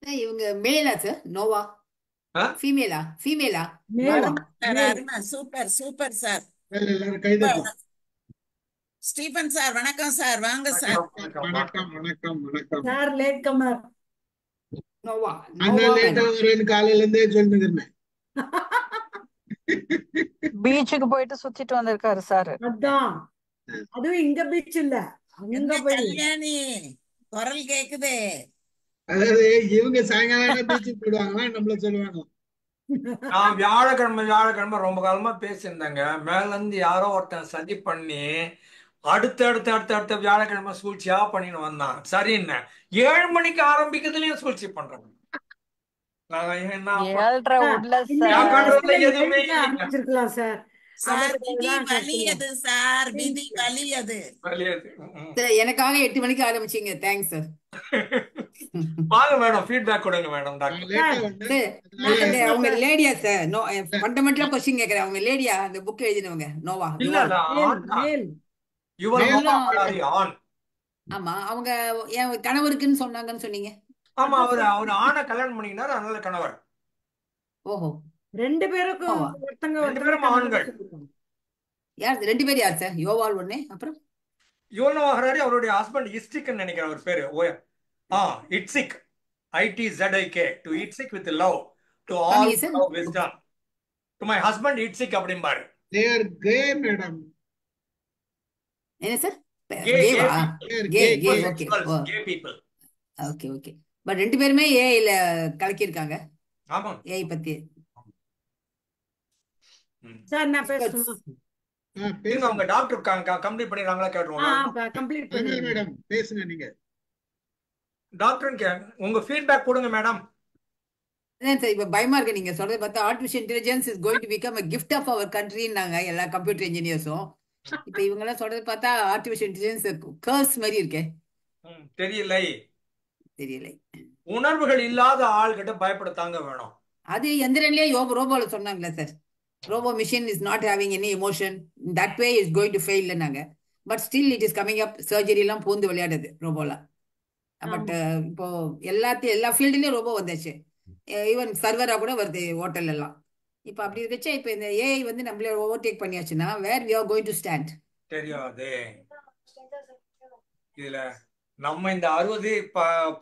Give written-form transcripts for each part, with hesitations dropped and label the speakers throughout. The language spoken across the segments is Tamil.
Speaker 1: இவங்க மேலா சார்? நோவா? ஃபீமேலா? ஃபீமேலா?
Speaker 2: மேல்
Speaker 1: நோவா?
Speaker 3: சார்
Speaker 2: மேல்
Speaker 3: அருமை சூப்பர் சூப்பர் சார்.
Speaker 4: எல்லாரும் கைதட்டலாம்.
Speaker 3: ஸ்டீபன் சார் வணக்கம் சார், வாங்க சார்.
Speaker 4: வணக்கம் வணக்கம் வணக்கம் வணக்கம்.
Speaker 2: Sir late comer.
Speaker 1: நோவா?
Speaker 4: அண்ணா
Speaker 1: நோவா
Speaker 4: லேட்டா
Speaker 1: மேடம்.
Speaker 4: வரேன்னு காலையில இருந்தே சொல்லுங்க.
Speaker 5: பீச்சுக்கு போயிட்டு சுத்திட்டு வந்திருக்காரு சார்.
Speaker 2: அதான், அதுவும் இங்க பீச் இல்ல, அங்க
Speaker 3: என்ன
Speaker 2: போய்.
Speaker 3: கல்யாணி குரல் கேக்குதே.
Speaker 4: அதாவது இவங்க சாயங்காலம் பீச்சுக்கு போயிடுவாங்களா, நம்மள சொல்லுவாங்க.
Speaker 6: நான் வியாழக்கிழமை ரொம்ப காலமா பேசியிருந்தேங்க. மேல இருந்து யாரோ ஒருத்தன் சதி பண்ணி அடுத்த வியாழக்கிழமை சூழ்ச்சியா பண்ணின்னு வந்தான். சரின்னு 7 மணிக்கு ஆரம்பிக்கிறதுலயும் சூழ்ச்சி பண்றேன். நான் என்ன
Speaker 5: 7:30 உள்ள
Speaker 2: இன்னைக்கு
Speaker 6: நான்
Speaker 5: சார்.
Speaker 6: பண்றதுல
Speaker 2: பிரசிடென்ட்
Speaker 6: எதுவுமே
Speaker 2: லேட்டா
Speaker 6: இல்லைங்க.
Speaker 2: ஆரம்பிச்சிருக்கலாம் சார்.
Speaker 3: சார் விதி
Speaker 2: அதுதான் சார் சொல்லுவோம்.
Speaker 3: வலியது சார், விதி வலியது.
Speaker 6: வலியது.
Speaker 1: சார் எனக்காக 8 மணிக்கு ஆரம்பிச்சீங்க. Thanks sir.
Speaker 6: வாங்க மேடம், ஃபீட்பேக் கொடுங்க மேடம்.
Speaker 4: நான்
Speaker 6: டாக்டர்
Speaker 4: லேட்டா
Speaker 2: சார்
Speaker 4: வந்தேன்,
Speaker 1: சார்
Speaker 4: அதனால
Speaker 1: அந்த அவங்க
Speaker 2: சார்,
Speaker 1: லேடியா சார்? நோ, ஃபண்டமெண்டலா கொஸ்டின் கேட்கறேன். அவங்க லேடியா அந்த புக் எழுதினவங்க? நோவா?
Speaker 6: இல்ல
Speaker 1: யுவால்?
Speaker 6: இல்ல,
Speaker 2: மேல்
Speaker 6: ஆண் தான்.
Speaker 2: மேல்
Speaker 6: யுவர்
Speaker 4: மேல்
Speaker 6: நோவா
Speaker 1: அவங்களும்
Speaker 6: ஹராரி ஆண்.
Speaker 1: ஆமா. அவங்க என் கணவருக்குன்னு சொன்னாங்கன்னு சொன்னீங்க.
Speaker 6: ஆமா,
Speaker 2: அதான்
Speaker 6: அவரு
Speaker 2: சார்.
Speaker 6: அவரு ஆணை கல்யாணம் பண்ணிக்கினாரு, அதனால கணவர்.
Speaker 1: ஓஹோ.
Speaker 2: ரெண்டு பேருக்கும்
Speaker 1: நோவா.
Speaker 2: ஒருத்தங்க
Speaker 6: ரெண்டு
Speaker 2: ஒருத்தங்க
Speaker 6: பேரும்
Speaker 2: கணவர்
Speaker 6: ஆண்கள்.
Speaker 2: சொல்லிருக்காங்க.
Speaker 1: யார் 2 பேர்? யார் சார்? யோவால் ஒண்ணு, அப்புறம்
Speaker 6: யுவர் நோவா ஹராரி அவருடைய ஹஸ்பண்ட் இஸ்டிக்னு நினைக்கிறேன் அவர் பேரு. Itzik. ITZIK. To Itzik with love to all
Speaker 1: காமிங்க sir
Speaker 6: love
Speaker 1: book.
Speaker 6: Wisdom to my husband Itzik அப்படிம்பாரு.
Speaker 4: they are gay madam.
Speaker 1: என்ன சார்?
Speaker 6: கே கே
Speaker 1: கேவா?
Speaker 6: People,
Speaker 4: they are
Speaker 1: gay
Speaker 4: gay
Speaker 1: gay
Speaker 4: gay.
Speaker 1: Okay.
Speaker 6: Homosexuals,
Speaker 1: oh,
Speaker 6: gay people.
Speaker 1: Okay okay. But 2 பேருமே ஏஐல கலக்கியிருக்காங்க.
Speaker 6: ஆமாம்.
Speaker 1: ஏஐ பத்தி.
Speaker 6: ம்.
Speaker 2: சார் நான்
Speaker 1: எக்ஸ்பர்ட்ஸ்.
Speaker 2: பேசணுமா?
Speaker 6: நீங்க
Speaker 4: பேசுங்க.
Speaker 6: அவங்க டாக்டர் கம்ப்ளீட் பண்ணிடுறாங்களா கேட்டுருவோம்.
Speaker 2: கம்ப்ளீட்
Speaker 4: கமல்
Speaker 2: பண்ணிடுங்க.
Speaker 4: மேடம் பேசுங்க நீங்க.
Speaker 6: டாக்டர் உங்க ஃபீட்பேக் கொடுங்க மேடம்.
Speaker 1: அதான் சார் இப்ப பயமா இருக்கு நீங்க சொல்றது பார்த்தா. Artificial intelligence is going to become a gift of our கண்ட்ரின்னாங்க எல்லா கம்ப்யூட்டர் இன்ஜினியர்ஸும். இப்ப இவங்க எல்லாம் சொல்றது பார்த்தா ஆர்டிஃபிஷியல் இன்டெலிஜென்ஸ் கர்ஸ் மாதிரி இருக்கே.
Speaker 6: தெரியலை.
Speaker 1: தெரியல.
Speaker 6: உணர்வுகள் இல்லாத ஆள்கிட்ட பயப்படத்தாங்க வேணும்.
Speaker 1: அது எந்திரன்லயே ரோபோல சொன்னாங்களே சார். Robot machine is not having any emotion, that way is going to ஃபெயில்னாங்க. But still it is coming up. Surgery எல்லாம் பூந்து விளையாடுது ரோபோலாம். பட்
Speaker 2: ஆமா
Speaker 1: இப்போ எல்லா ஃபீல்டுலயும் ரோபோ வந்தாச்சு. ஈவன் சர்வரா கூட வருது ஹோட்டல் எல்லாம். இப்ப அப்படி இருக்கச்சே இப்ப இந்த ஏஐ வந்து நம்மள ஓவர்டேக் பண்ணியாச்சுன்னா where we are going to stand?
Speaker 6: தெரியாது. இதுல நம்ம இந்த 60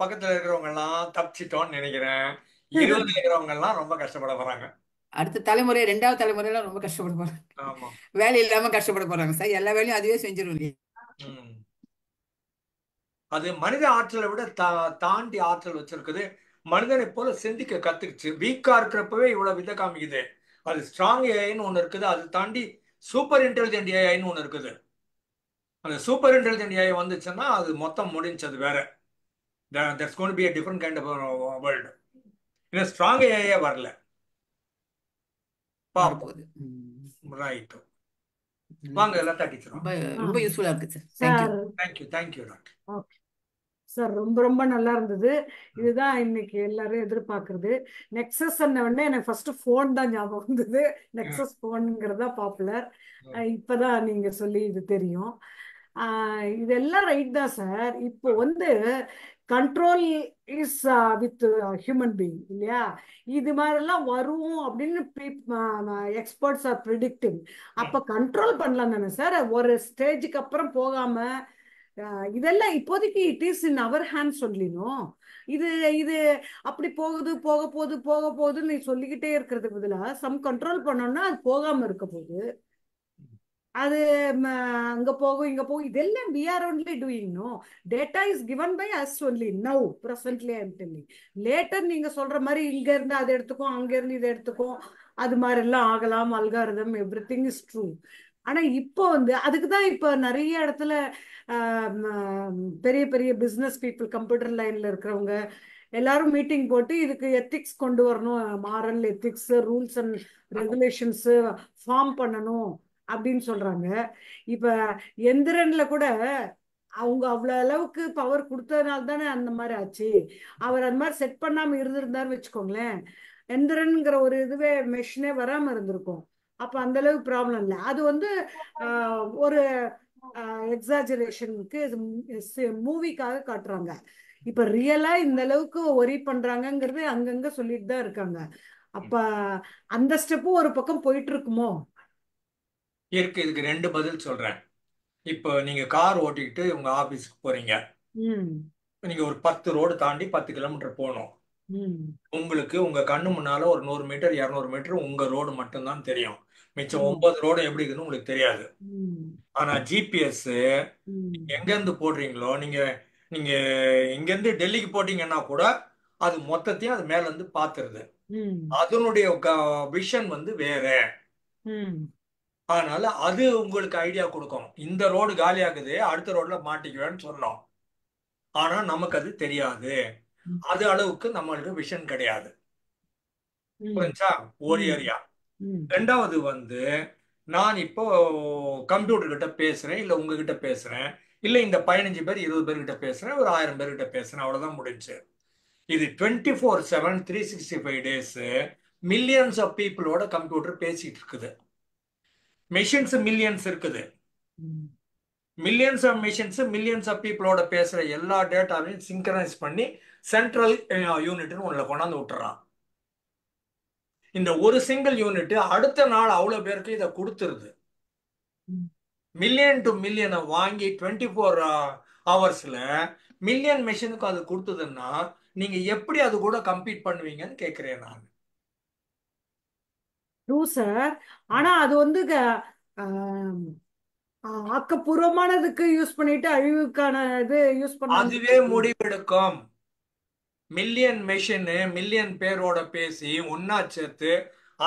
Speaker 6: பக்கத்துல இருக்கிறவங்க எல்லாம் தப்பிச்சிட்டோம்னு நினைக்கிறேன். 20 இருக்கிறவங்க எல்லாம் ரொம்ப கஷ்டப்பட போறாங்க.
Speaker 1: அடுத்த தலைமுறை, 2வது தலைமுறையெல்லாம் ரொம்ப கஷ்டப்பட போறாங்க.
Speaker 6: ஆமா.
Speaker 1: வேலை இல்லாம கஷ்டப்பட போறாங்க சார். எல்லா வேலையும் அதுவே செஞ்சிடும் இல்லையா?
Speaker 6: ம். அது மனித ஆற்றலை விட தாண்டி ஆற்றல் வச்சிருக்குது. மனிதனை போல சிந்திக்க கத்துக்குச்சு. வீக்கா இருக்கிறப்பவே இவ்வளவு வித காமிக்குது. அது ஸ்ட்ராங் ஏஐன்னு ஒண்ணு இருக்குது. அது தாண்டி சூப்பர் இன்டெலிஜென்ட் ஏஐன்னு ஒண்ணு இருக்குது. அந்த சூப்பர் இன்டெலிஜென்ட் ஏஐ வந்துச்சுன்னா அது மொத்தம் முடிஞ்சது வேற. That's going to be a different kind of world. இன்னும் ஸ்ட்ராங் ஏஐயே வரல. பாப்போம்.
Speaker 1: வரப்போகுது.
Speaker 6: ரைட். வாங்க எல்லாம் தட்டிச்சிடும்.
Speaker 1: ரொம்ப ரொம்ப யூஸ்ஃபுல்லா இருக்கு sir.
Speaker 2: Sir.
Speaker 6: Thank you doctor.
Speaker 2: Okay sir, ரொம்ப ரொம்ப நல்லா இருந்தது. இதுதான் இன்னைக்கு எல்லாரும் எதிர்பார்க்கறது. நெக்ஸஸ் உடனே எனக்கு ஃபர்ஸ்ட் ஃபோன் தான் ஞாபகம் வந்தது. நெக்ஸஸ் ஃபோனுங்கிறதா பாப்புலர். இப்பதான் நீங்க சொல்லி இது தெரியும். இதெல்லாம் ரைட் தான் சார். இப்போ வந்து control is with human being இல்லையா? இது மாதிரிலாம் வரும் அப்படின்னு எக்ஸ்பர்ட்ஸ் ஆர் ப்ரிடிக்டிங். அப்ப கண்ட்ரோல் பண்ணலாம் தானே சார்? ஒரு ஸ்டேஜுக்கு அப்புறம் போகாம இதெல்லாம் இப்போதைக்கு it is in our hand சொல்லினோம். இது இது அப்படி போக போகுதுன்னு நீ சொல்லிக்கிட்டே இருக்கிறதுக்கு பதிலா சம் கண்ட்ரோல் பண்ணோம்னா அது போகாம இருக்க போகுது. அது அங்க போகும் இங்க போகும் இதெல்லாம் we are only doing no data is given by us only now presently I'm telling. later நீங்க சொல்ற மாதிரி இங்க இருந்து அதை எடுத்துக்கும், அங்க இருந்து இதை எடுத்துக்கும், அது மாதிரி எல்லாம் ஆகலாம். Algorithm everything is true. ஆனா இப்போ வந்து அதுக்கு தான் இப்போ நிறைய இடத்துல பெரிய பெரிய பிசினஸ் பீப்புள், கம்ப்யூட்டர் லைன்ல இருக்கிறவங்க எல்லாரும் மீட்டிங் போட்டு இதுக்கு எத்திக்ஸ் கொண்டு வரணும், moral ethics, rules and regulations form பண்ணணும் அப்படின்னு சொல்றாங்க. இப்ப எந்திரன்ல கூட அவங்க அவ்வளவு அளவுக்கு பவர் கொடுத்ததுனால தானே அந்த மாதிரி ஆச்சு. அவர் அந்த மாதிரி செட் பண்ணாம இருந்திருந்தாரு வச்சுக்கோங்களேன், எந்திரன்ங்கிற ஒரு இதுவே மெஷினே வராம இருந்திருக்கும். அப்ப அந்த அளவுக்கு ப்ராப்ளம் இல்லை. அது வந்து ஒரு எக்ஸாஜரேஷனுக்கு மூவிக்காக காட்டுறாங்க. இப்ப ரியலா இந்த அளவுக்கு ஒரி பண்றாங்கங்கிறது அங்கங்க சொல்லிட்டு தான் இருக்காங்க. அப்ப அந்த ஸ்டெப்பும் ஒரு பக்கம் போயிட்டு இருக்குமோ?
Speaker 6: இருக்கு. இதுக்கு 2 பதில் சொல்றேன். இப்போ நீங்க கார் ஓட்டிக்கிட்டு உங்க ஆபீஸ்க்கு போறீங்க.
Speaker 2: ம்
Speaker 6: நீங்க ஒரு 10 ரோடு தாண்டி 10 கிலோமீட்டர் போகணும்.
Speaker 2: ம்
Speaker 6: உங்களுக்கு உங்க கண்ணு முன்னால ஒரு 100 மீட்டர் 200 மீட்டர் உங்க ரோடு மட்டும்தான் தெரியும். மிச்சம்
Speaker 2: ம்
Speaker 6: 9 ரோடு எப்படி இருக்குன்னு உங்களுக்கு தெரியாது.
Speaker 2: ம்
Speaker 6: ஆனா ஜிபிஎஸ்
Speaker 2: ம்
Speaker 6: எங்க இருந்து போடுறீங்களோ, நீங்க நீங்க இங்க இருந்து டெல்லிக்கு போட்டீங்கன்னா கூட அது மொத்தத்தையும் அது மேல இருந்து பாத்துருது.
Speaker 2: ம்
Speaker 6: அதனுடைய விஷன் வந்து வேற.
Speaker 2: ம்
Speaker 6: அதனால அது உங்களுக்கு ஐடியா கொடுக்கும். இந்த ரோடு காலியாகுது, அடுத்த ரோட்ல மாட்டிக்குவேன்னு சொன்னோம். ஆனா நமக்கு அது தெரியாது. அது அளவுக்கு நம்மளுக்கு விஷன் கிடையாது.
Speaker 2: ம்
Speaker 6: புரிஞ்சா? ஒரு
Speaker 2: ம்
Speaker 6: ஏரியா.
Speaker 2: ம்
Speaker 6: ரெண்டாவது வந்து நான் இப்போ கம்ப்யூட்டர் கிட்ட பேசுறேன், இல்ல உங்ககிட்ட பேசுறேன், இல்ல இந்த 15 பேர் 20 பேர் கிட்ட பேசுறேன், ஒரு 1000 பேர் கிட்ட பேசுறேன், அவ்வளவுதான் முடிஞ்சு. இது 24/7 365 டேஸ் மில்லியன்ஸ் ஆஃப் பீப்புளோட கம்ப்யூட்டர் பேசிட்டு இருக்குது. மெஷின்ஸ் மில்லியன்ஸ் இருக்குது.
Speaker 2: ம்
Speaker 6: millions of machines millions of பீப்புளோட பேசுற எல்லா டேட்டாவையும் சிங்க்ரனைஸ் பண்ணி சென்ட்ரல் யூனிட்னு ஒண்ணுல கொண்டாந்து விட்டுறான். இந்த ஒரு சிங்கிள் யூனிட் அடுத்த நாள் அவ்வளவு பேருக்கு இதை கொடுத்துருது.
Speaker 2: ம்
Speaker 6: மில்லியன் டு மில்லியனை வாங்கி 24 ஹவர்ஸ்ல மில்லியன் மெஷினுக்கு அது கொடுத்ததுன்னா நீங்க எப்படி அது கூட கம்பீட் பண்ணுவீங்கன்னு கேட்கிறேன் நான்.
Speaker 2: True sir. ஆனா அது வந்து ஆம், ஆக்கப்பூர்வமானதுக்கு யூஸ் பண்ணிட்டு அழிவுக்கான இது யூஸ்
Speaker 6: அதுவே
Speaker 2: பண்ணாங்க.
Speaker 6: முடிவெடுக்கும். மில்லியன் மெஷின் மில்லியன் பேரோட பேசி ஒன்னா சேர்த்து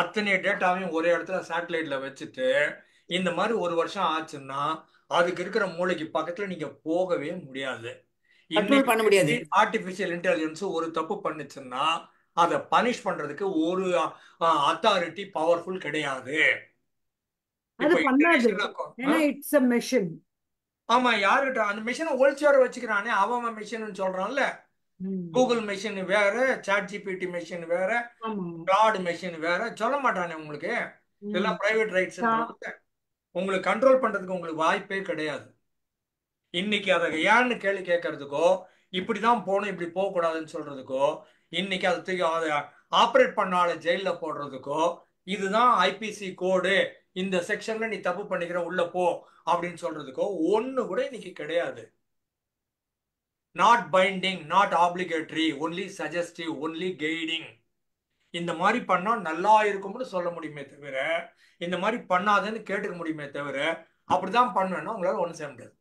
Speaker 6: அத்தனை டேட்டாவையும் ஒரே இடத்துல சேட்டலைட்ல வச்சுட்டு இந்த மாதிரி ஒரு வருஷம் ஆச்சுன்னா அதுக்கு இருக்கிற மூளைக்கு பக்கத்துல நீங்க போகவே முடியாது.
Speaker 1: கண்ட்ரோல் பண்ண முடியாது.
Speaker 6: இன்னைக்கு ஆர்டிபிஷியல் இன்டெலிஜென்ஸ் ஒரு தப்பு பண்ணுச்சுன்னா அதை பனிஷ் பண்றதுக்கு ஒரு அத்தாரிட்டி பவர்ஃபுல் கிடையாது.
Speaker 2: அது
Speaker 6: இப்போ
Speaker 2: பண்ணாது.
Speaker 6: இன்டர்நேஷனல்
Speaker 2: ஏன்னா இட்ஸ் அ மெஷின்.
Speaker 6: ஆமா, யாருகிட்ட அந்த மிஷினை ஒழிச்சார வச்சுக்கிறானே அவன் மிஷின் சொல்றான்ல. கூகுள் மெஷின் வேற, சாட் ஜிபிடி மெஷின் வேற,
Speaker 2: ஆமா.
Speaker 6: கிளாட் மெஷின் வேற, சொல்ல மாட்டானே உங்களுக்கு.
Speaker 2: ம்.
Speaker 6: இதெல்லாம் பிரைவேட் ரைட்ஸ்.
Speaker 2: ஆ.
Speaker 6: உங்களுக்கு கண்ட்ரோல் பண்றதுக்கு உங்களுக்கு வாய்ப்பே கிடையாது. இன்னைக்கு அதை ஏன்னு கேள்வி கேட்கறதுக்கோ, இப்படிதான் போகணும் இப்படி போக கூடாதுன்னு சொல்றதுக்கோ, இன்னைக்கு அதை தூக்கி அதை ஆப்ரேட் பண்ணால ஜெயில போடுறதுக்கோ, இதுதான் ஐபிசி கோடு, இந்த செக்ஷன்ல நீ தப்பு பண்ணிக்கிற உள்ள போ அப்படின்னு சொல்றதுக்கோ ஒண்ணு கூட இன்னைக்கு கிடையாது. Not binding, not obligatory, only suggestive, only guiding. இந்த மாதிரி பண்ணா நல்லா இருக்கும்னு சொல்ல முடியுமே தவிர, இந்த மாதிரி பண்ணாதேன்னு கேட்டுக்க முடியுமே தவிர, அப்படிதான் பண்ணுவேன்னா உங்களால ஒண்ணும் செய்ய முடியாது.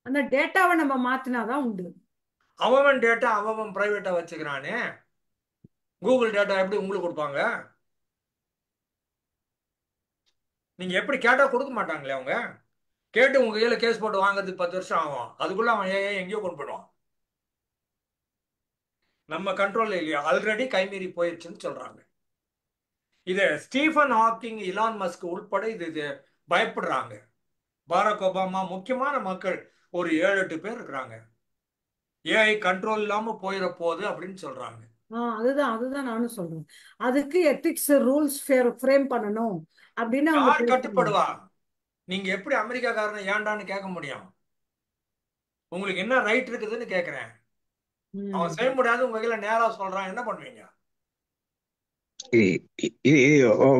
Speaker 2: அந்த டேட்டாவை நம்ம மாத்தினாதான் உண்டு.
Speaker 6: அவன் டேட்டா அவன் பிரைவேட்டா வச்சுக்கிறானே. கூகுள் டேட்டா எப்படி உங்களுக்கு கொடுப்பாங்க? நீங்க எப்படி கேட்டா கொடுக்க மாட்டாங்களே அவங்க. கேட்டு உங்க கையில கேஸ் போட்டு வாங்குறதுக்கு 10 வருஷம் ஆகும். அதுக்குள்ள அவன் எங்கேயோ கொண்டு போயிடுவான். நம்ம கண்ட்ரோல்ல இல்லையா, ஆல்ரெடி கைமீறி போயிடுச்சுன்னு சொல்றாங்க. இத ஸ்டீஃபன் ஹாக்கிங், இலான் மஸ்க் உள்பட இது பயப்படுறாங்க. பாரக் ஒபாமா, முக்கியமான மக்கள் ஒரு 7-8 பேர் இருக்கிறாங்க. ஏஐ கண்ட்ரோல் இல்லாம போயிட போகுது அப்படின்னு சொல்றாங்க.
Speaker 2: அதுதான் நானும் சொல்றேன். அதுக்கு எத்திக்ஸ் ரூல்ஸ் ஃப்ரேம் பண்ணணும் அப்படின்னு அவங்க
Speaker 6: யார்
Speaker 2: பேசுறாங்க.
Speaker 6: கட்டுப்படுவா? நீங்க எப்படி அமெரிக்காக்காரனை ஏன்டான்னு கேட்க முடியும்? உங்களுக்கு என்ன ரைட் இருக்குதுன்னு கேட்கிறேன். அவன் செய்ய முடியாது உங்க கையில நேரா சொல்றான், என்ன பண்ணுவீங்க?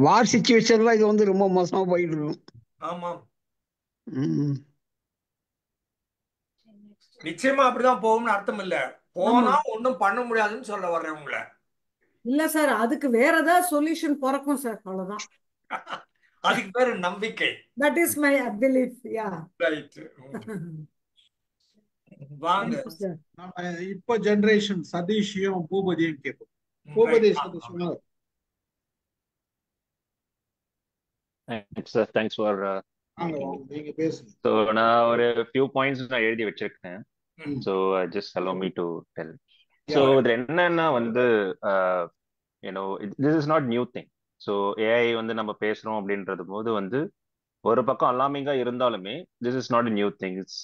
Speaker 7: வார் சிச்சுவேஷன்ல இது வந்து ரொம்ப மோசமா போயிட்டு இருக்கும்.
Speaker 6: ஆமாம்,
Speaker 7: ம்.
Speaker 6: நிச்சயமா அப்படிதான் போகும்னு அர்த்தம் இல்ல. போனா ஒண்ணும் பண்ண முடியாதுன்னு சொல்ல வர்றேன் உங்களை.
Speaker 2: இல்ல சார், அதுக்கு வேற ஏதாவது சொல்யூஷன் பிறக்கும் சார், அவ்வளவுதான்.
Speaker 6: அதுக்கு பேரு நம்பிக்கை.
Speaker 2: That is my belief. Yeah,
Speaker 6: right. வாங்க
Speaker 2: சார்.
Speaker 4: நம்ம இப்ப ஜெனரேஷன் சதீஷையும் பூபதியும் கேட்போம். பூபதி சதீஷ் வாங்க.
Speaker 8: Thanks for
Speaker 4: வாங்க, நீங்க பேசுங்க.
Speaker 8: so நான் ஒரு few points நான் எழுதி வச்சிருக்கேன்.
Speaker 6: ம்.
Speaker 8: So just allow me to tell.
Speaker 4: Yeah.
Speaker 8: So இது என்னன்னா வந்து this is not new thing. So AI வந்து நம்ம பேசுறோம் அப்படின்றது போது வந்து ஒரு பக்கம் அலாமிங்கா இருந்தாலுமே this is not a new thing. It's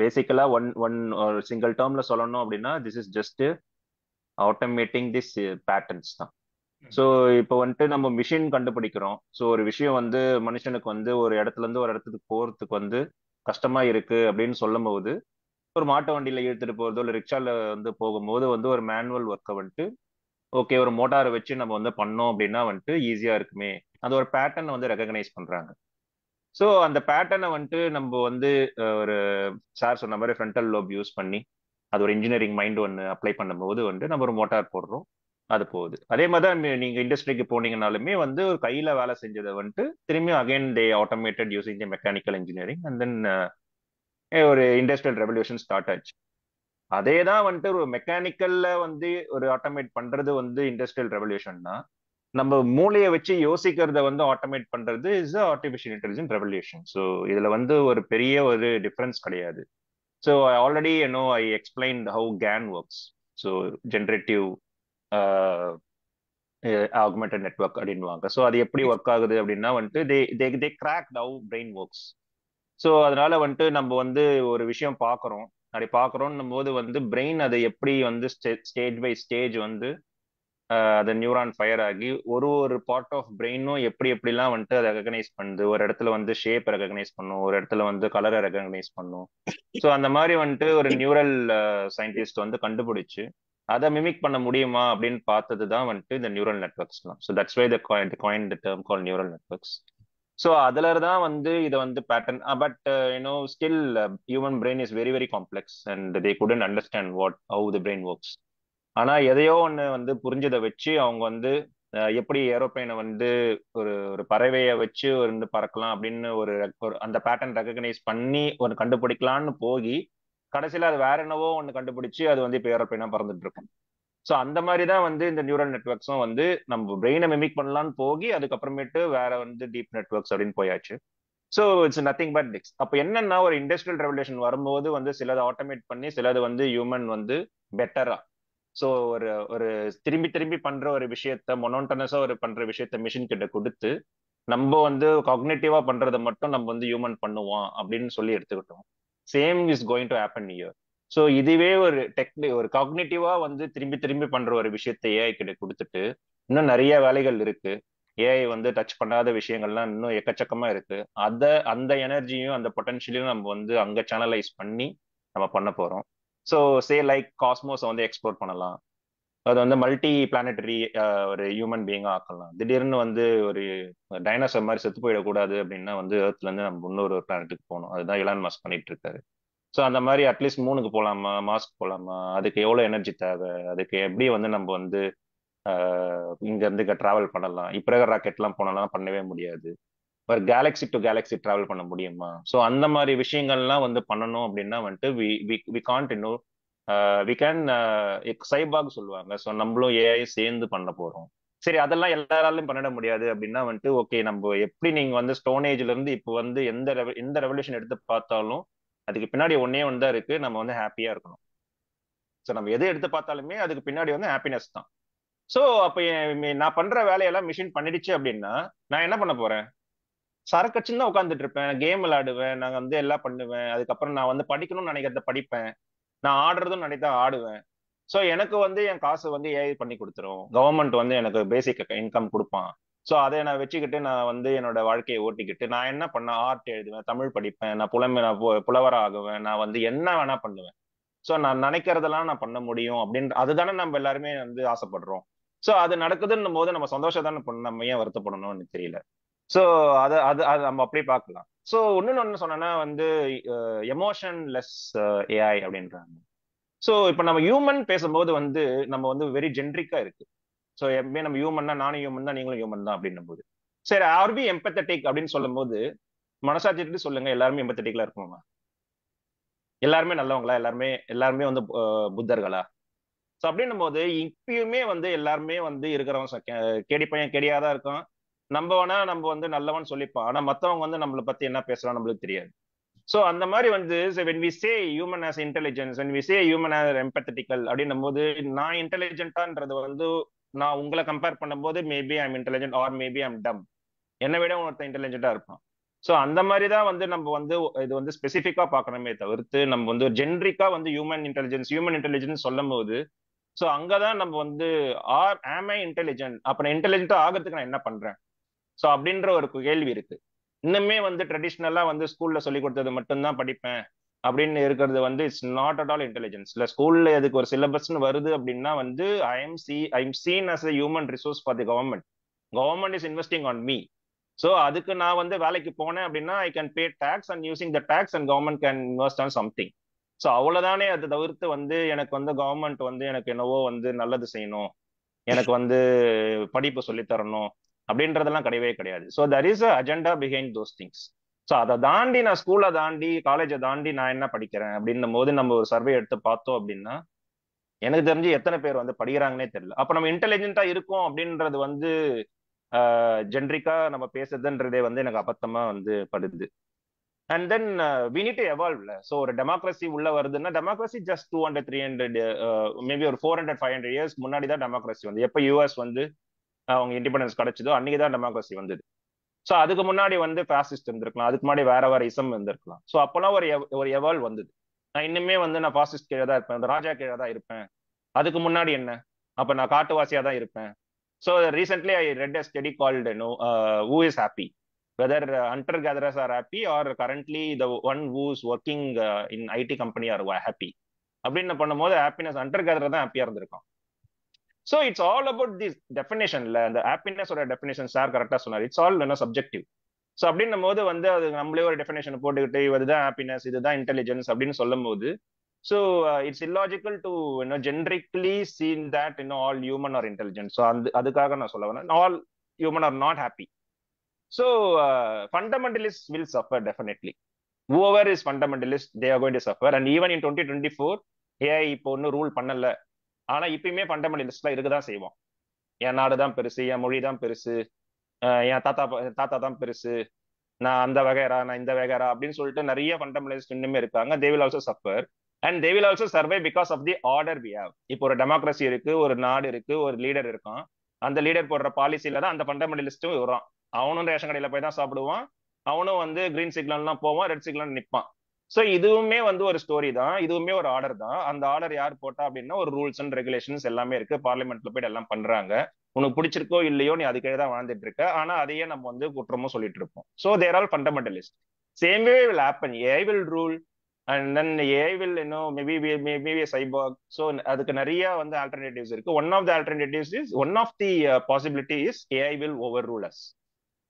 Speaker 8: basically one ஒரு சிங்கிள் டேர்ம்ல சொல்லணும் அப்படின்னா this is just automating this patterns தான். ஸோ இப்போ வந்துட்டு நம்ம மிஷின் கண்டுபிடிக்கிறோம். ஸோ ஒரு விஷயம் வந்து மனுஷனுக்கு வந்து ஒரு இடத்துல இருந்து ஒரு இடத்துக்கு போறதுக்கு வந்து கஷ்டமா இருக்கு அப்படின்னு சொல்லும் போது ஒரு மாட்டு வண்டியில இழுத்துட்டு போறதோ இல்லை ரிக்ஷால வந்து போகும்போது வந்து ஒரு மேனுவல் ஒர்க்கை வந்துட்டு ஓகே ஒரு மோட்டாரை வச்சு நம்ம வந்து பண்ணோம் அப்படின்னா வந்துட்டு ஈஸியா இருக்குமே, அந்த ஒரு பேட்டர்னை வந்து ரெகக்னைஸ் பண்றாங்க. ஸோ அந்த பேட்டர்னை வந்துட்டு நம்ம வந்து ஒரு சார் சொன்ன மாதிரி ஃப்ரண்டல் லோப் யூஸ் பண்ணி அது ஒரு இன்ஜினியரிங் மைண்ட் ஒன்று அப்ளை பண்ணும்போது வந்து நம்ம ஒரு மோட்டார் போடுறோம், அது போகுது. அதே மாதிரி தான் நீங்க இண்டஸ்ட்ரிக்கு போனீங்கனாலுமே வந்து ஒரு கையில வேலை செஞ்சதை வந்துட்டு திரும்பி again they automated using the mechanical engineering and then ஒரு இண்டஸ்ட்ரியல் ரெவல்யூஷன் ஸ்டார்ட் ஆச்சு. அதே தான் வந்துட்டு ஒரு மெக்கானிக்கல்ல வந்து ஒரு ஆட்டோமேட் பண்றது வந்து இண்டஸ்ட்ரியல் ரெவல்யூஷன்னா, நம்ம மூளையை வச்சு யோசிக்கிறத வந்து ஆட்டோமேட் பண்றது is artificial intelligent revolution. So இதுல வந்து ஒரு பெரிய ஒரு டிஃபரன்ஸ் கிடையாது. So already I explained how GAN works. So generative augmented network அப்படின்வாங்க. ஸோ அது எப்படி ஒர்க் ஆகுது அப்படின்னா வந்துட்டு they crack how brain works. So அதனால வந்துட்டு நம்ம வந்து ஒரு விஷயம் பார்க்குறோம், அப்படி பார்க்குறோம் போது வந்து பிரெயின் அதை எப்படி வந்து ஸ்டேஜ் பை ஸ்டேஜ் வந்து அது நியூரான் ஃபயர் ஆகி ஒரு ஒரு பார்ட் ஆஃப் பிரெயினும் எப்படி எப்படிலாம் வந்துட்டு அதை ரெகனைஸ் பண்ணுது. ஒரு இடத்துல வந்து ஷேப் ரெகனைஸ் பண்ணும், ஒரு இடத்துல வந்து கலரை ரெகனைஸ் பண்ணும். ஸோ அந்த மாதிரி வந்துட்டு ஒரு நியூரல் சயின்டிஸ்ட் வந்து கண்டுபிடிச்சு அதை மிமிக் பண்ண முடியுமா அப்படின்னு பார்த்தது தான் வந்துட்டு இந்த நியூரல் நெட்ஒர்க்ஸ்லாம். So that's why the coin the term call neural networks. So அதுல தான் வந்து இதை வந்து pattern, but still human brain is very very complex and they couldn't understand how the brain works. ஆனா எதையோ ஒன்று வந்து புரிஞ்சதை வச்சு அவங்க வந்து எப்படி ஏரோப்ளைனை வந்து ஒரு ஒரு பறவையை வச்சு வந்து பறக்கலாம் அப்படின்னு ஒரு அந்த பேட்டர்ன் ரெகக்னைஸ் பண்ணி ஒரு கண்டுபிடிக்கலான்னு போய் கடைசியில் அது வேற என்னவோ ஒன்று கண்டுபிடிச்சு அது வந்து இப்போ ஏரோப்ளைனா பறந்துட்டு இருக்கும். ஸோ அந்த மாதிரி தான் வந்து இந்த நியூரல் நெட்ஒர்க்ஸும் வந்து நம்ம பிரெயினை மிமிக் பண்ணலான்னு போகி அதுக்கப்புறமேட்டு வேற வந்து டீப் நெட்ஒர்க்ஸ் அப்படின்னு போயாச்சு. So it's nothing but ticks. அப்போ என்னன்னா ஒரு இண்டஸ்ட்ரியல் ரெவல்யூஷன் வரும்போது வந்து சிலது ஆட்டோமேட் பண்ணி சிலது வந்து ஹியூமன் வந்து பெட்டரா, ஸோ ஒரு ஒரு திரும்பி திரும்பி பண்ற ஒரு விஷயத்த மொனோட்டனஸா ஒரு பண்ற விஷயத்த மிஷின் கிட்ட கொடுத்து நம்ம வந்து காக்னேட்டிவா பண்றதை மட்டும் நம்ம வந்து ஹியூமன் பண்ணுவோம் அப்படின்னு சொல்லி எடுத்துக்கிட்டோம். Same is going to happen year. So இதுவே ஒரு ஒரு காக்னேட்டிவா வந்து திரும்பி திரும்பி பண்ற ஒரு விஷயத்த ஏஐ கிட்ட கொடுத்துட்டு இன்னும் நிறைய வேலைகள் இருக்கு, ஏஐ வந்து டச் பண்ணாத விஷயங்கள்லாம் இன்னும் எக்கச்சக்கமா இருக்கு. அந்த எனர்ஜியும் அந்த பொட்டன்ஷியலையும் நம்ம வந்து அங்க சேனலைஸ் பண்ணி நம்ம பண்ண போறோம். ஸோ சே லைக் காஸ்மோஸை வந்து எக்ஸ்ப்ளோர் பண்ணலாம், அது வந்து மல்டி பிளானட்டரி ஒரு ஹியூமன் பீயிங்கா ஆக்கலாம். திடீர்னு வந்து ஒரு டைனோசர் மாதிரி செத்து போயிடக்கூடாது அப்படின்னா வந்து எர்த்ல இருந்து நம்ம இன்னொரு பிளானட்டுக்கு போகணும். அதுதான் எலான் மஸ்க் பண்ணிட்டு இருக்காரு. ஸோ அந்த மாதிரி அட்லீஸ்ட் மூணுக்கு போகலாமா, மாஸ்க்கு போகலாமா, அதுக்கு எவ்வளோ எனர்ஜி தேவை, அதுக்கு எப்படி வந்து நம்ம வந்து இங்க இருந்து டிராவல் பண்ணலாம். இப்போ இருக்கிற ராக்கெட்லாம் போனாலாம் பண்ணவே முடியாது. ஒரு கேலக்ஸி டு கேலக்ஸி டிராவல் பண்ண முடியுமா? ஸோ அந்த மாதிரி விஷயங்கள்லாம் வந்து பண்ணணும் அப்படின்னா வந்துட்டு வி காண்ட் இன்னும் வி கேன் சைபாக் சொல்லுவாங்க. ஸோ நம்மளும் ஏஐ சேர்ந்து பண்ண போறோம். சரி அதெல்லாம் எல்லாராலையும் பண்ணிட முடியாது அப்படின்னா வந்துட்டு ஓகே நம்ம எப்படி நீங்க வந்து ஸ்டோனேஜ்ல இருந்து இப்போ வந்து எந்த ரெவல்யூஷன் எடுத்து பார்த்தாலும் அதுக்கு பின்னாடி ஒன்னே ஒன்று தான் இருக்கு, நம்ம வந்து ஹாப்பியா இருக்கணும். ஸோ நம்ம எது எடுத்து பார்த்தாலுமே அதுக்கு பின்னாடி வந்து ஹாப்பினஸ் தான். ஸோ அப்போ நான் பண்ற வேலையெல்லாம் மிஷின் பண்ணிடுச்சு அப்படின்னா நான் என்ன பண்ண போறேன்? சரக்கச்சுன்னு தான் உட்காந்துட்டு இருப்பேன், கேம் விளையாடுவேன், நான் வந்து எல்லாம் பண்ணுவேன். அதுக்கப்புறம் நான் வந்து படிக்கணும்னு நினைக்கிறத படிப்பேன், நான் ஆடுறதும் நினைத்தா ஆடுவேன். ஸோ எனக்கு வந்து என் காசு வந்து ஏஐ பண்ணி கொடுத்துரும். கவர்மெண்ட் வந்து எனக்கு பேசிக் இன்கம் கொடுப்பான். ஸோ அதை நான் வச்சுக்கிட்டு நான் வந்து என்னோட வாழ்க்கையை ஓட்டிக்கிட்டு நான் என்ன பண்ண ஆர்ட் எழுதுவேன், தமிழ் படிப்பேன், நான் புலவர ஆகுவேன், நான் வந்து என்ன வேணா பண்ணுவேன். ஸோ நான் நினைக்கிறதெல்லாம் நான் பண்ண முடியும் அப்படின்னு அதுதானே நம்ம எல்லாருமே வந்து ஆசைப்படுறோம். ஸோ அது நடக்குதுன்னும் போது நம்ம சந்தோஷம் தானே பண்ணணும், நம்ம ஏன் வருத்தப்படணும்னு எனக்கு தெரியல. ஸோ அது அது அது நம்ம அப்படியே பார்க்கலாம். ஸோ ஒன்னு சொன்னா வந்து எமோஷன் லெஸ் ஏஐ அப்படின்றாங்க. ஸோ இப்போ நம்ம ஹியூமன் பேசும்போது வந்து நம்ம வந்து வெரி ஜென்ரிக்கா இருக்கு. ஸோ எப்பவுமே நம்ம ஹியூமன்னா நானும் ஹியூமன் தான் நீங்களும் ஹியூமன் தான் அப்படின்னும் போது சரி ஆர்பி எம்பத்தட்டிக் அப்படின்னு சொல்லும் போது மனசாட்சிட்டு சொல்லுங்க, எல்லாருமே எம்பத்தட்டிக்ல இருக்கணுமா? எல்லாருமே நல்லவங்களா? எல்லாருமே வந்து புத்தர்களா? ஸோ அப்படின்னும் போது இப்பயுமே வந்து எல்லாருமே வந்து இருக்கிறவன் கேடி பையன் கேடியாதான் இருக்கான். நம்ம வேணா நம்ம வந்து நல்லவன் சொல்லிப்பான், ஆனா மத்தவங்க வந்து நம்மளை பத்தி என்ன பேசுறான் நம்மளுக்கு தெரியாது. ஸோ அந்த மாதிரி வந்து when we say human as intelligence, when we say human as empathetical அப்படின்னும் போது நான் இன்டெலிஜென்ட்டான்றது வந்து நான் உங்களை கம்பேர் பண்ணும்போது maybe I'm intelligent or maybe I'm டம், என்னை விட ஒருத்தன் இன்டெலிஜென்ட்டா இருப்பான். ஸோ அந்த மாதிரி தான் வந்து நம்ம வந்து இது வந்து ஸ்பெசிஃபிக்கா பார்க்கணுமே தவிர்த்து நம்ம வந்து ஜென்ரிக்கா வந்து ஹியூமன் இன்டெலிஜென்ஸ் சொல்லும் போது ஸோ அங்கதான் நம்ம வந்து ஆம் ஐ இன்டெலிஜென்ட், அப்ப நான் இன்டெலிஜென்ட்டா ஆகிறதுக்கு நான் என்ன பண்றேன்? ஸோ அப்படின்ற ஒரு கேள்வி இருக்கு. இன்னுமே வந்து ட்ரெடிஷ்னலா வந்து ஸ்கூல்ல சொல்லி கொடுத்தது மட்டும்தான் படிப்பேன், அப்படின்னு இருக்கிறது வந்து it's not at all intelligence. இல்லை ஸ்கூல்ல எதுக்கு ஒரு சிலபஸ்ன்னு வருது அப்படின்னா வந்து I am seen as a human resource for the government. Government is investing on me. So அதுக்கு நான் வந்து வேலைக்கு போனேன் அப்படின்னா I can pay tax and using the tax and government can invest on something. So அவ்வளவுதானே. அதை தவிர்த்து வந்து எனக்கு வந்து கவர்மெண்ட் வந்து எனக்கு என்னவோ வந்து நல்லது செய்யணும், எனக்கு வந்து படிப்பு சொல்லி தரணும் அப்படின்றதெல்லாம் கிடையவே கிடையாது. So there is a agenda behind those things. So அதை தாண்டி நான் ஸ்கூலை தாண்டி காலேஜை தாண்டி நான் என்ன படிக்கிறேன் அப்படின்னும் போது நம்ம ஒரு சர்வே எடுத்து பார்த்தோம் அப்படின்னா எனக்கு தெரிஞ்சு எத்தனை பேர் வந்து படிக்கிறாங்கன்னே தெரியல. அப்போ நம்ம இன்டெலிஜென்ட்டா இருக்கோம் அப்படின்றது வந்து ஜென்ரிக்கா நம்ம பேசுறதுன்றதே வந்து எனக்கு அபத்தமா வந்து படுது. And then we need to எவால்வ்ல. ஸோ ஒரு டெமோக்ரஸி உள்ள வருதுன்னா டெமோக்ரஸி ஜஸ்ட் 200 300 மேபி ஒரு 400 500 இயர்ஸ் முன்னாடி தான் டெமோக்ரஸி வந்து. எப்போ யூஎஸ் வந்து அவங்க இண்டிபெண்டன்ஸ் கிடைச்சதோ அன்னைக்கு தான் டெமோக்ரஸி வந்தது. ஸோ அதுக்கு முன்னாடி வந்து ஃபாசிஸ்ட் இருந்திருக்கலாம், அதுக்கு முன்னாடி வேற வேற இசம் இருந்திருக்கலாம். ஸோ அப்போலாம் ஒரு எவால்வ் வந்தது. நான் இன்னுமே வந்து நான் ஃபாசிஸ்ட் கீழே தான் இருப்பேன், ராஜா கீழே தான் இருப்பேன். அதுக்கு முன்னாடி என்ன, அப்போ நான் காட்டுவாசியா தான் இருப்பேன். So recently I read a study called who is happy, whether hunter gatherers are happy or currently the one who is working in IT company are happy அப்படின்னு பண்ணும்போது ஹாப்பினஸ் ஹண்டர் கேதரர் தான் ஹாப்பியா இருந்திருக்கும். So it's all about this டெஃபினேஷன்ல. அந்த ஹாப்பினஸோட டெஃபினேஷன் சார் கரெக்டாக சொன்னார். இட்ஸ் ஆல் என்ன சப்ஜெக்டிவ். ஸோ அப்படின்னும் போது வந்து அது நம்மளே ஒரு டெஃபினேஷன் போட்டுக்கிட்டு இதுதான் ஹாப்பினஸ், இதுதான் இன்டெலிஜென்ஸ் அப்படின்னு சொல்லும் போது so it's illogical to generically seen that all human are intelligent. So அதுக்காக நான் சொல்ல வரேன் all human are not happy. So fundamentalist will suffer definitely. whoever is fundamentalist they are going to suffer. And even in 2024 AI இப்போ ஒன்னும் ரூல் பண்ணல, ஆனா இப்பயுமே ஃபண்டமெண்டலிஸ்ட்லாம் இருக்குதான் செய்வோம். என் நாடு தான் பெருசு, என் மொழி தான் பெருசு, என் தாத்தா தான் பெருசு, நான் அந்த வகைரா நான் இந்த வகைரா அப்படின்னு சொல்லிட்டு நிறைய ஃபண்டமெண்டலிஸ்ட் இன்னுமே இருக்காங்க. They will also suffer and they will also survive because of the order we have. இப்போ ஒரு டெமோக்ரஸி இருக்கு, ஒரு நாடு இருக்கு, ஒரு லீடர் இருக்கான். அந்த லீடர் போடுற பாலிசியில தான் அந்த ஃபண்டமெண்டலிஸ்ட்டும் வரும். அவனும் ரேஷன் கடையில போய் தான் சாப்பிடுவான், அவனும் வந்து கிரீன் சிக்னல்லாம் போவான், ரெட் சிக்னல் நிற்பான். ஸோ இதுவுமே வந்து ஒரு ஸ்டோரி தான், இதுவுமே ஒரு ஆர்டர் தான். அந்த ஆர்டர் யார் போட்டா அப்படின்னா ஒரு ரூல்ஸ் அண்ட் ரெகுலேஷன்ஸ் எல்லாமே இருக்கு, பார்லிமெண்ட்ல போயிட்டு எல்லாம் பண்றாங்க. உனக்கு பிடிச்சிருக்கோ இல்லையோ நீ அதுக்கே தான் வாழ்ந்துட்டு இருக்க, ஆனா அதையே நம்ம வந்து குற்றமும் சொல்லிட்டு இருப்போம். So there all fundamentalist. Same way will happen. AI will rule and then AI will maybe cyborg. So அதுக்கு நிறைய வந்து ஆல்டர்னேட்டிவ்ஸ் இருக்கு. One of the alternatives is one of the possibility is AI will over rule us.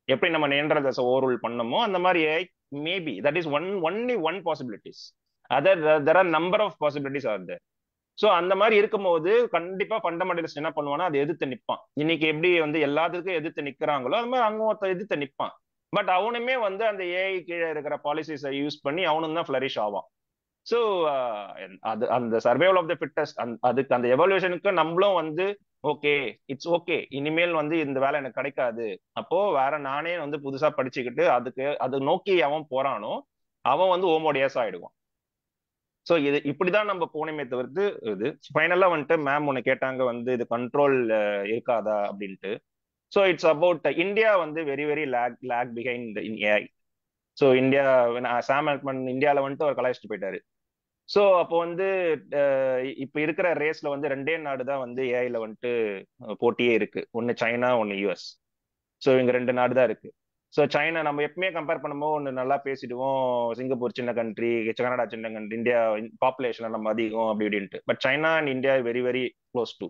Speaker 8: எப்படி நம்ம நேன்றத ஓவர் ரூல் பண்ணமோ அந்த மாதிரி AI maybe that is only one possibilities. there are number of possibilities are there. So அந்த மாதிரி இருக்கும்போது கண்டிப்பா ஃபண்டமெண்டலிஸ்ட் என்ன பண்ணுவானா அதை எதிர்த்து நிற்பான். இன்னைக்கு எப்படி வந்து எல்லாத்துக்கும் எதிர்த்து நிக்கிறாங்களோ அது மாதிரி அங்க ஒருத்த எதிர்த்து நிற்பான். பட் அவனுமே வந்து அந்த ஏஐ கீழே இருக்கிற பாலிசிஸை யூஸ் பண்ணி அவனும் தான் ஃபிளரிஷ் ஆவான். ஸோ அது அந்த சர்வைவல் ஆஃப் த ஃபிட்டஸ்ட், அதுக்கு அந்த எவல்யூஷனுக்கு நம்மளும் வந்து ஓகே இட்ஸ் ஓகே, இனிமேல் வந்து இந்த வேலை எனக்கு கிடைக்காது, அப்போ வேற நானே வந்து புதுசா படிச்சுக்கிட்டு அது நோக்கி அவன் போறானோ அவன் வந்து ஓமோடியஸ் ஆயிடுவான். ஸோ இது இப்படிதான் நம்ம போனமே தவிர்த்து இது ஃபைனலா வந்துட்டு மேம் ஒன்று கேட்டாங்க வந்து இது கண்ட்ரோல் இருக்காதா அப்படின்ட்டு. ஸோ இட்ஸ் அபவுட் இந்தியா வந்து very very lag behind in AI. So India Sam Altman இந்தியாவில் வந்துட்டு அவர் கலாய்ச்சிட்டு போயிட்டாரு. ஸோ அப்போ வந்து இப்போ இருக்கிற ரேஸ்ல வந்து 2 நாடு தான் வந்து ஏஐல வந்துட்டு போட்டியே இருக்கு. ஒன்று சைனா, ஒன்று யூஎஸ். ஸோ இங்க 2 நாடு தான் இருக்கு. ஸோ சைனா நம்ம எப்பவுமே கம்பேர் பண்ணும்போது ஒன்று நல்லா பேசிடுவோம், சிங்கப்பூர் சின்ன கண்ட்ரி, கனடா சின்ன கண்ட்ரி, இந்தியா பாப்புலேஷன் நம்ம அதிகம் அப்படி இப்படின்ட்டு. But China and India very very close to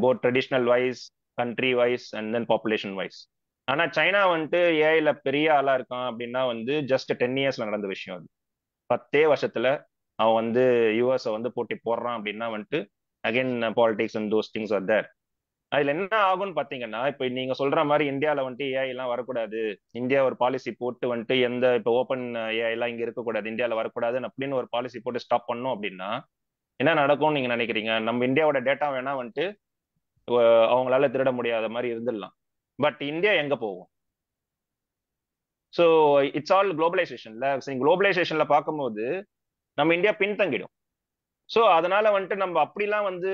Speaker 8: both traditional wise, country wise and then population wise. ஆனா சைனா வந்துட்டு ஏஐல பெரிய ஆளா இருக்கான் அப்படின்னா வந்து ஜஸ்ட் 10 இயர்ஸ்ல நடந்த விஷயம். அது 10 வருஷத்துல அவன் வந்து யூஎஸ் வந்து போட்டி போடுறான் அப்படின்னா வந்துட்டு again politics and those things are there. அதுல என்ன ஆகும்னு பாத்தீங்கன்னா இப்ப நீங்க சொல்ற மாதிரி இந்தியாவில வந்துட்டு ஏஐ எல்லாம் வரக்கூடாது, இந்தியா ஒரு பாலிசி போட்டு வந்துட்டு எந்த இப்ப ஓப்பன் ஏஐ எல்லாம் இங்க இருக்கக்கூடாது, இந்தியாவில வரக்கூடாது அப்படின்னு ஒரு பாலிசி போட்டு ஸ்டாப் பண்ணோம் அப்படின்னா என்ன நடக்கும்னு நீங்க நினைக்கிறீங்க? நம்ம இந்தியாவோட டேட்டா வேணா வந்துட்டு அவங்களால திருட முடியாத மாதிரி இருந்துடலாம், பட் இந்தியா எங்க போகும்? ஸோ இட்ஸ் ஆல் குளோபலைசேஷன்ல. குளோபலைசேஷன்ல பார்க்கும்போது நம்ம இந்தியா பின்தங்கிடும். ஸோ அதனால வந்துட்டு நம்ம அப்படிலாம் வந்து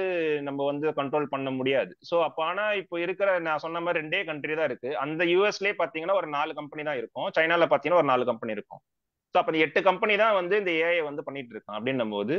Speaker 8: நம்ம வந்து கண்ட்ரோல் பண்ண முடியாது. ஸோ அப்போ ஆனா இப்போ இருக்கிற நான் சொன்ன மாதிரி 2 கண்ட்ரி தான் இருக்கு. அந்த யூஎஸ்லேயே பார்த்தீங்கன்னா ஒரு 4 கம்பெனி தான் இருக்கும், சைனால பார்த்தீங்கன்னா ஒரு 4 கம்பெனி இருக்கும். ஸோ அப்போ 8 கம்பெனி தான் வந்து இந்த ஏஐ வந்து பண்ணிட்டு இருக்கான். அப்படின்னும் போது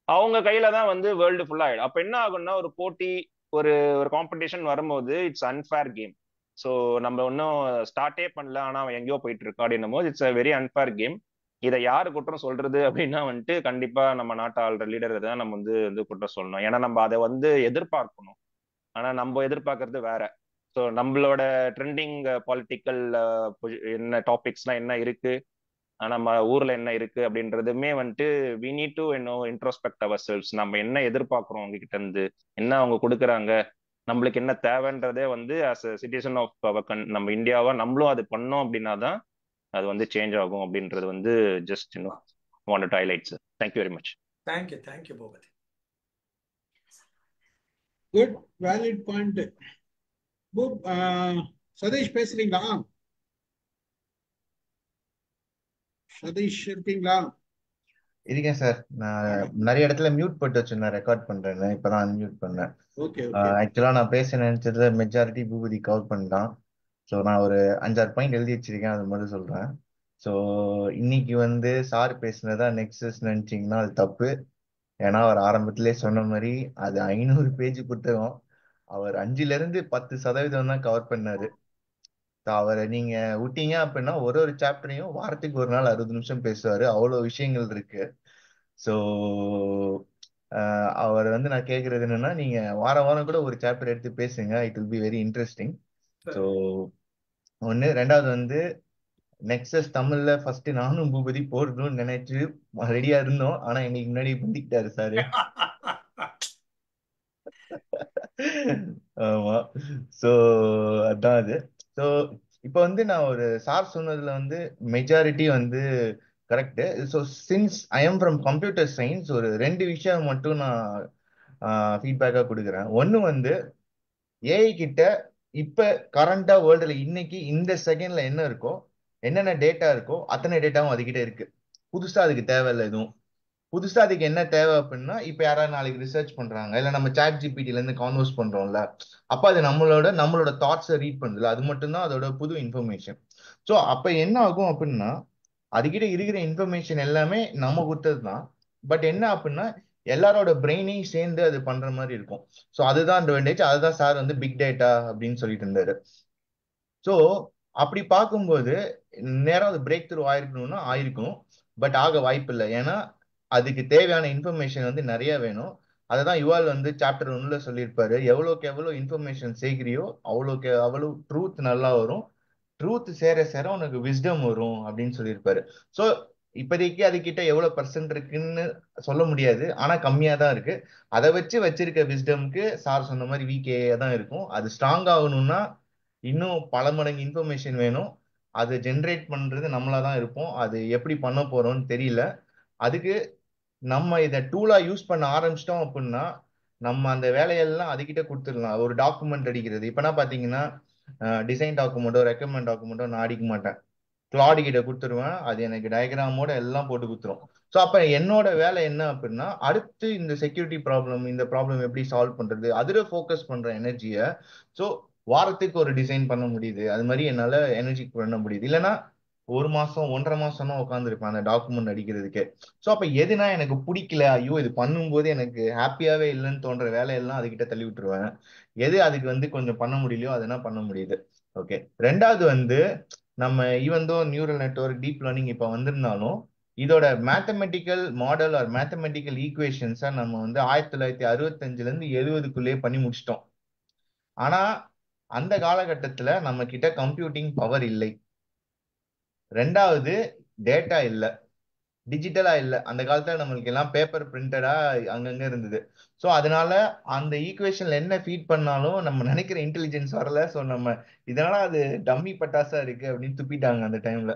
Speaker 8: அவங்க கையில தான் வந்து வேர்ல்டு ஃபுல்லா ஆயிடும். அப்போ என்ன ஆகும்னா ஒரு போட்டி, ஒரு காம்படிஷன் வரும்போது இட்ஸ் அன்ஃபேர் கேம். ஸோ நம்ம இன்னும் ஸ்டார்டே பண்ணல, ஆனா அவன் எங்கேயோ போயிட்டு இருக்கா அப்படின்னும் போது it's a very unfair game. இதை யாரு குற்றம் சொல்றது அப்படின்னா வந்துட்டு கண்டிப்பா நம்ம நாட்டு ஆள்ற லீடர் தான் நம்ம வந்து வந்து குற்றம் சொல்லணும். ஏன்னா நம்ம அதை வந்து எதிர்பார்க்கணும். ஆனா நம்ம எதிர்பார்க்கறது வேற. ஸோ நம்மளோட ட்ரெண்டிங் பொலிட்டிக்கல் என்ன டாபிக்ஸ்லாம் என்ன இருக்கு, நம்ம ஊர்ல என்ன இருக்கு அப்படின்றதுமே வந்துட்டு we need to introspect ourselves. நம்ம என்ன எதிர்பார்க்கிறோம் அவங்க கிட்ட இருந்து, என்ன அவங்க கொடுக்குறாங்க, நம்மளுக்கு என்ன தேவைன்றதே வந்து as a citizen of our நம்ம இந்தியாவா நம்மளும் அது பண்ணோம் அப்படின்னா தான் அது வந்து சேஞ்ச் ஆகும் அப்படின்றது வந்து just want to highlight sir. Thank you very much.
Speaker 6: Thank you Boopathi.
Speaker 4: Good valid point. Sathish பேசுறீங்களா? சதீஷ் இருக்கீங்களா?
Speaker 9: இருக்கேன் சார். நான் நிறைய இடத்துல மியூட் போட்டு வச்சிருந்தேன், ரெக்கார்ட் பண்றேன்னு. இப்பதான் அன்மியூட் பண்ணேன்.
Speaker 4: Okay okay.
Speaker 9: ஆக்சுவலா நான் பேச நினைச்சதுல மெஜாரிட்டி பூபதி கவர் பண்ணிட்டான். ஸோ நான் ஒரு 5-6 பாயிண்ட் எழுதி வச்சிருக்கேன், அது மட்டும் சொல்றேன். ஸோ இன்னைக்கு வந்து சார் பேசினதா நெக்ஸஸ் நினைச்சீங்கன்னா அது தப்பு. ஏன்னா அவர் ஆரம்பத்திலே சொன்ன மாதிரி அது 500 பேஜ் புத்தகம். அவர் 5-10% தான் கவர் பண்ணாரு. அவரை நீங்க விட்டீங்க அப்படின்னா ஒரு ஒரு சாப்டரையும் வாரத்துக்கு ஒரு நாள் 60 நிமிஷம் பேசுவாரு. அவ்வளவு விஷயங்கள் இருக்கு. ஸோ அவர் வந்து நான் கேட்கறது என்னன்னா, நீங்க வாரம் வாரம் கூட ஒரு சாப்டர் எடுத்து பேசுங்க. It will be very interesting. So ஒன்னு. ரெண்டாவது வந்து நெக்ஸஸ் தமிழ்ல ஃபர்ஸ்ட் நானும் பூபதி போடணும்னு நினைச்சு ரெடியா இருந்தோம். ஆனா எங்களுக்கு முன்னாடி பண்ணிக்கிட்டாரு சாரு. ஆமா. ஸோ அதான் அது. ஸோ இப்போ வந்து நான் ஒரு சார் சொன்னதுல வந்து மெஜாரிட்டி வந்து correct. So since I am from computer science, ஒரு 2 விஷயம் மட்டும் நான் ஃபீட்பேக்கா கொடுக்குறேன். ஒன்னு வந்து ஏஐ கிட்ட இப்ப கரண்டா வேர்ல்டுல இன்னைக்கு இந்த செகண்ட்ல என்ன இருக்கோ, என்னென்ன டேட்டா இருக்கோ அத்தனை டேட்டாவும் அதுகிட்ட இருக்கு. புதுசா அதுக்கு தேவையில்லை எதுவும். புதுசா அதுக்கு என்ன தேவை அப்படின்னா, இப்ப யாராவது நாளைக்கு ரிசர்ச் பண்றாங்க, இல்ல நம்ம சாட் ஜிபிடில இருந்து கான்வர்ஸ் பண்றோம்ல, அப்ப அது நம்மளோட தாட்ஸை ரீட் பண்ணுதுல, அது மட்டும்தான் அதோட புது இன்ஃபர்மேஷன். ஸோ அப்ப என்ன ஆகும் அப்படின்னா, அதுகிட்ட இருக்கிற இன்ஃபர்மேஷன் எல்லாமே நம்ம கொடுத்தது தான். பட் என்ன அப்படின்னா எல்லாரோட பிரெயினையும் சேர்ந்து அது பண்ற மாதிரி இருக்கும். ஸோ அதுதான் அட்வான்டேஜ். அதுதான் சார் வந்து பிக் டேட்டா அப்படின்னு சொல்லிட்டு இருந்தாரு. ஸோ அப்படி பார்க்கும்போது நேரம் அது பிரேக் த்ரூ ஆயிருக்கணும்னா ஆயிருக்கும். பட் ஆக வாய்ப்பு இல்லை. ஏன்னா அதுக்கு தேவையான இன்ஃபர்மேஷன் வந்து நிறைய வேணும். அதை தான் யுவால் வந்து சாப்டர் 1ல சொல்லியிருப்பாரு. எவ்வளோக்கு எவ்வளோ இன்ஃபர்மேஷன் சேர்க்கிறியோ அவ்வளோக்கு அவ்வளோ ட்ரூத் நல்லா வரும். ட்ரூத் சேர சேர உனக்கு விஸ்டம் வரும் அப்படின்னு சொல்லியிருப்பாரு. ஸோ இப்போதைக்கு அது கிட்ட எவ்வளவு பர்சன்ட் இருக்குன்னு சொல்ல முடியாது, ஆனா கம்மியா தான் இருக்கு. அதை வச்சிருக்க விஸ்டம்க்கு சார் சொன்ன மாதிரி விகே தான் இருக்கும். அது ஸ்ட்ராங் ஆகணும்னா இன்னும் பல மடங்கு இன்ஃபர்மேஷன் வேணும். அது ஜென்ரேட் பண்றது நம்மளா தான் இருப்போம். அது எப்படி பண்ண போறோம்னு தெரியல. அதுக்கு நம்ம இதை டூலா யூஸ் பண்ண ஆரம்பிச்சிட்டோம் அப்படின்னா நம்ம அந்த வேலையெல்லாம் அதுகிட்ட கொடுத்துடலாம். ஒரு டாக்குமெண்ட் அடிக்கிறது இப்பனா பாத்தீங்கன்னா, டிசைன் டாக்குமெண்டோ ரெக்கமெண்ட் டாக்குமெண்டோ நான் அடிக்க மாட்டேன். கிளாட் கிட்ட கொடுத்துருவேன். அது எனக்கு டயக்ராமோட எல்லாம் போட்டு கொடுத்துரும். ஸோ அப்ப என்னோட வேலை என்ன அப்படின்னா, அடுத்து இந்த செக்யூரிட்டி ப்ராப்ளம், இந்த ப்ராப்ளம் எப்படி சால்வ் பண்றது, அதுல ஃபோக்கஸ் பண்ற எனர்ஜியை. ஸோ வாரத்துக்கு ஒரு டிசைன் பண்ண முடியுது, அது மாதிரி என்னால எனர்ஜி பண்ண முடியுது. இல்லைன்னா 1 மாசம் 1.5 மாசம் தான் உட்காந்துருப்பேன் அந்த டாக்குமெண்ட் அடிக்கிறதுக்கே. ஸோ அப்ப எதுனா எனக்கு பிடிக்கல, ஐயோ இது பண்ணும்போது எனக்கு ஹாப்பியாவே இல்லைன்னு தோன்ற வேலையெல்லாம் அதுகிட்ட தள்ளி விட்டுருவேன். எது அதுக்கு வந்து கொஞ்சம் பண்ண முடியலையோ அதெல்லாம் பண்ண முடியுது. ஓகே. ரெண்டாவது வந்து நம்ம even though neural network deep learning இப்ப வந்திருந்தாலும் இதோட மேத்தமெட்டிக்கல் மாடல் ஆர் மேத்தமெட்டிக்கல் ஈக்குவேஷன்ஸை நம்ம வந்து 1965ல இருந்து 70க்குள்ளேயே பண்ணி முடிச்சிட்டோம். ஆனா அந்த காலகட்டத்துல நம்ம கிட்ட கம்ப்யூட்டிங் பவர் இல்லை. ரெண்டாவது டேட்டா இல்ல, டிஜிட்டலா இல்ல. அந்த காலத்துல நம்மளுக்கு எல்லாம் பேப்பர் பிரிண்டடா அங்கங்க இருந்தது. ஸோ அதனால அந்த ஈக்குவேஷன்ல என்ன ஃபீட் பண்ணாலும் நம்ம நினைக்கிற இன்டெலிஜென்ஸ் வரல. ஸோ நம்ம இதனால அது டம்மி பட்டாசா இருக்கு அப்படின்னு துப்பிட்டாங்க அந்த டைம்ல.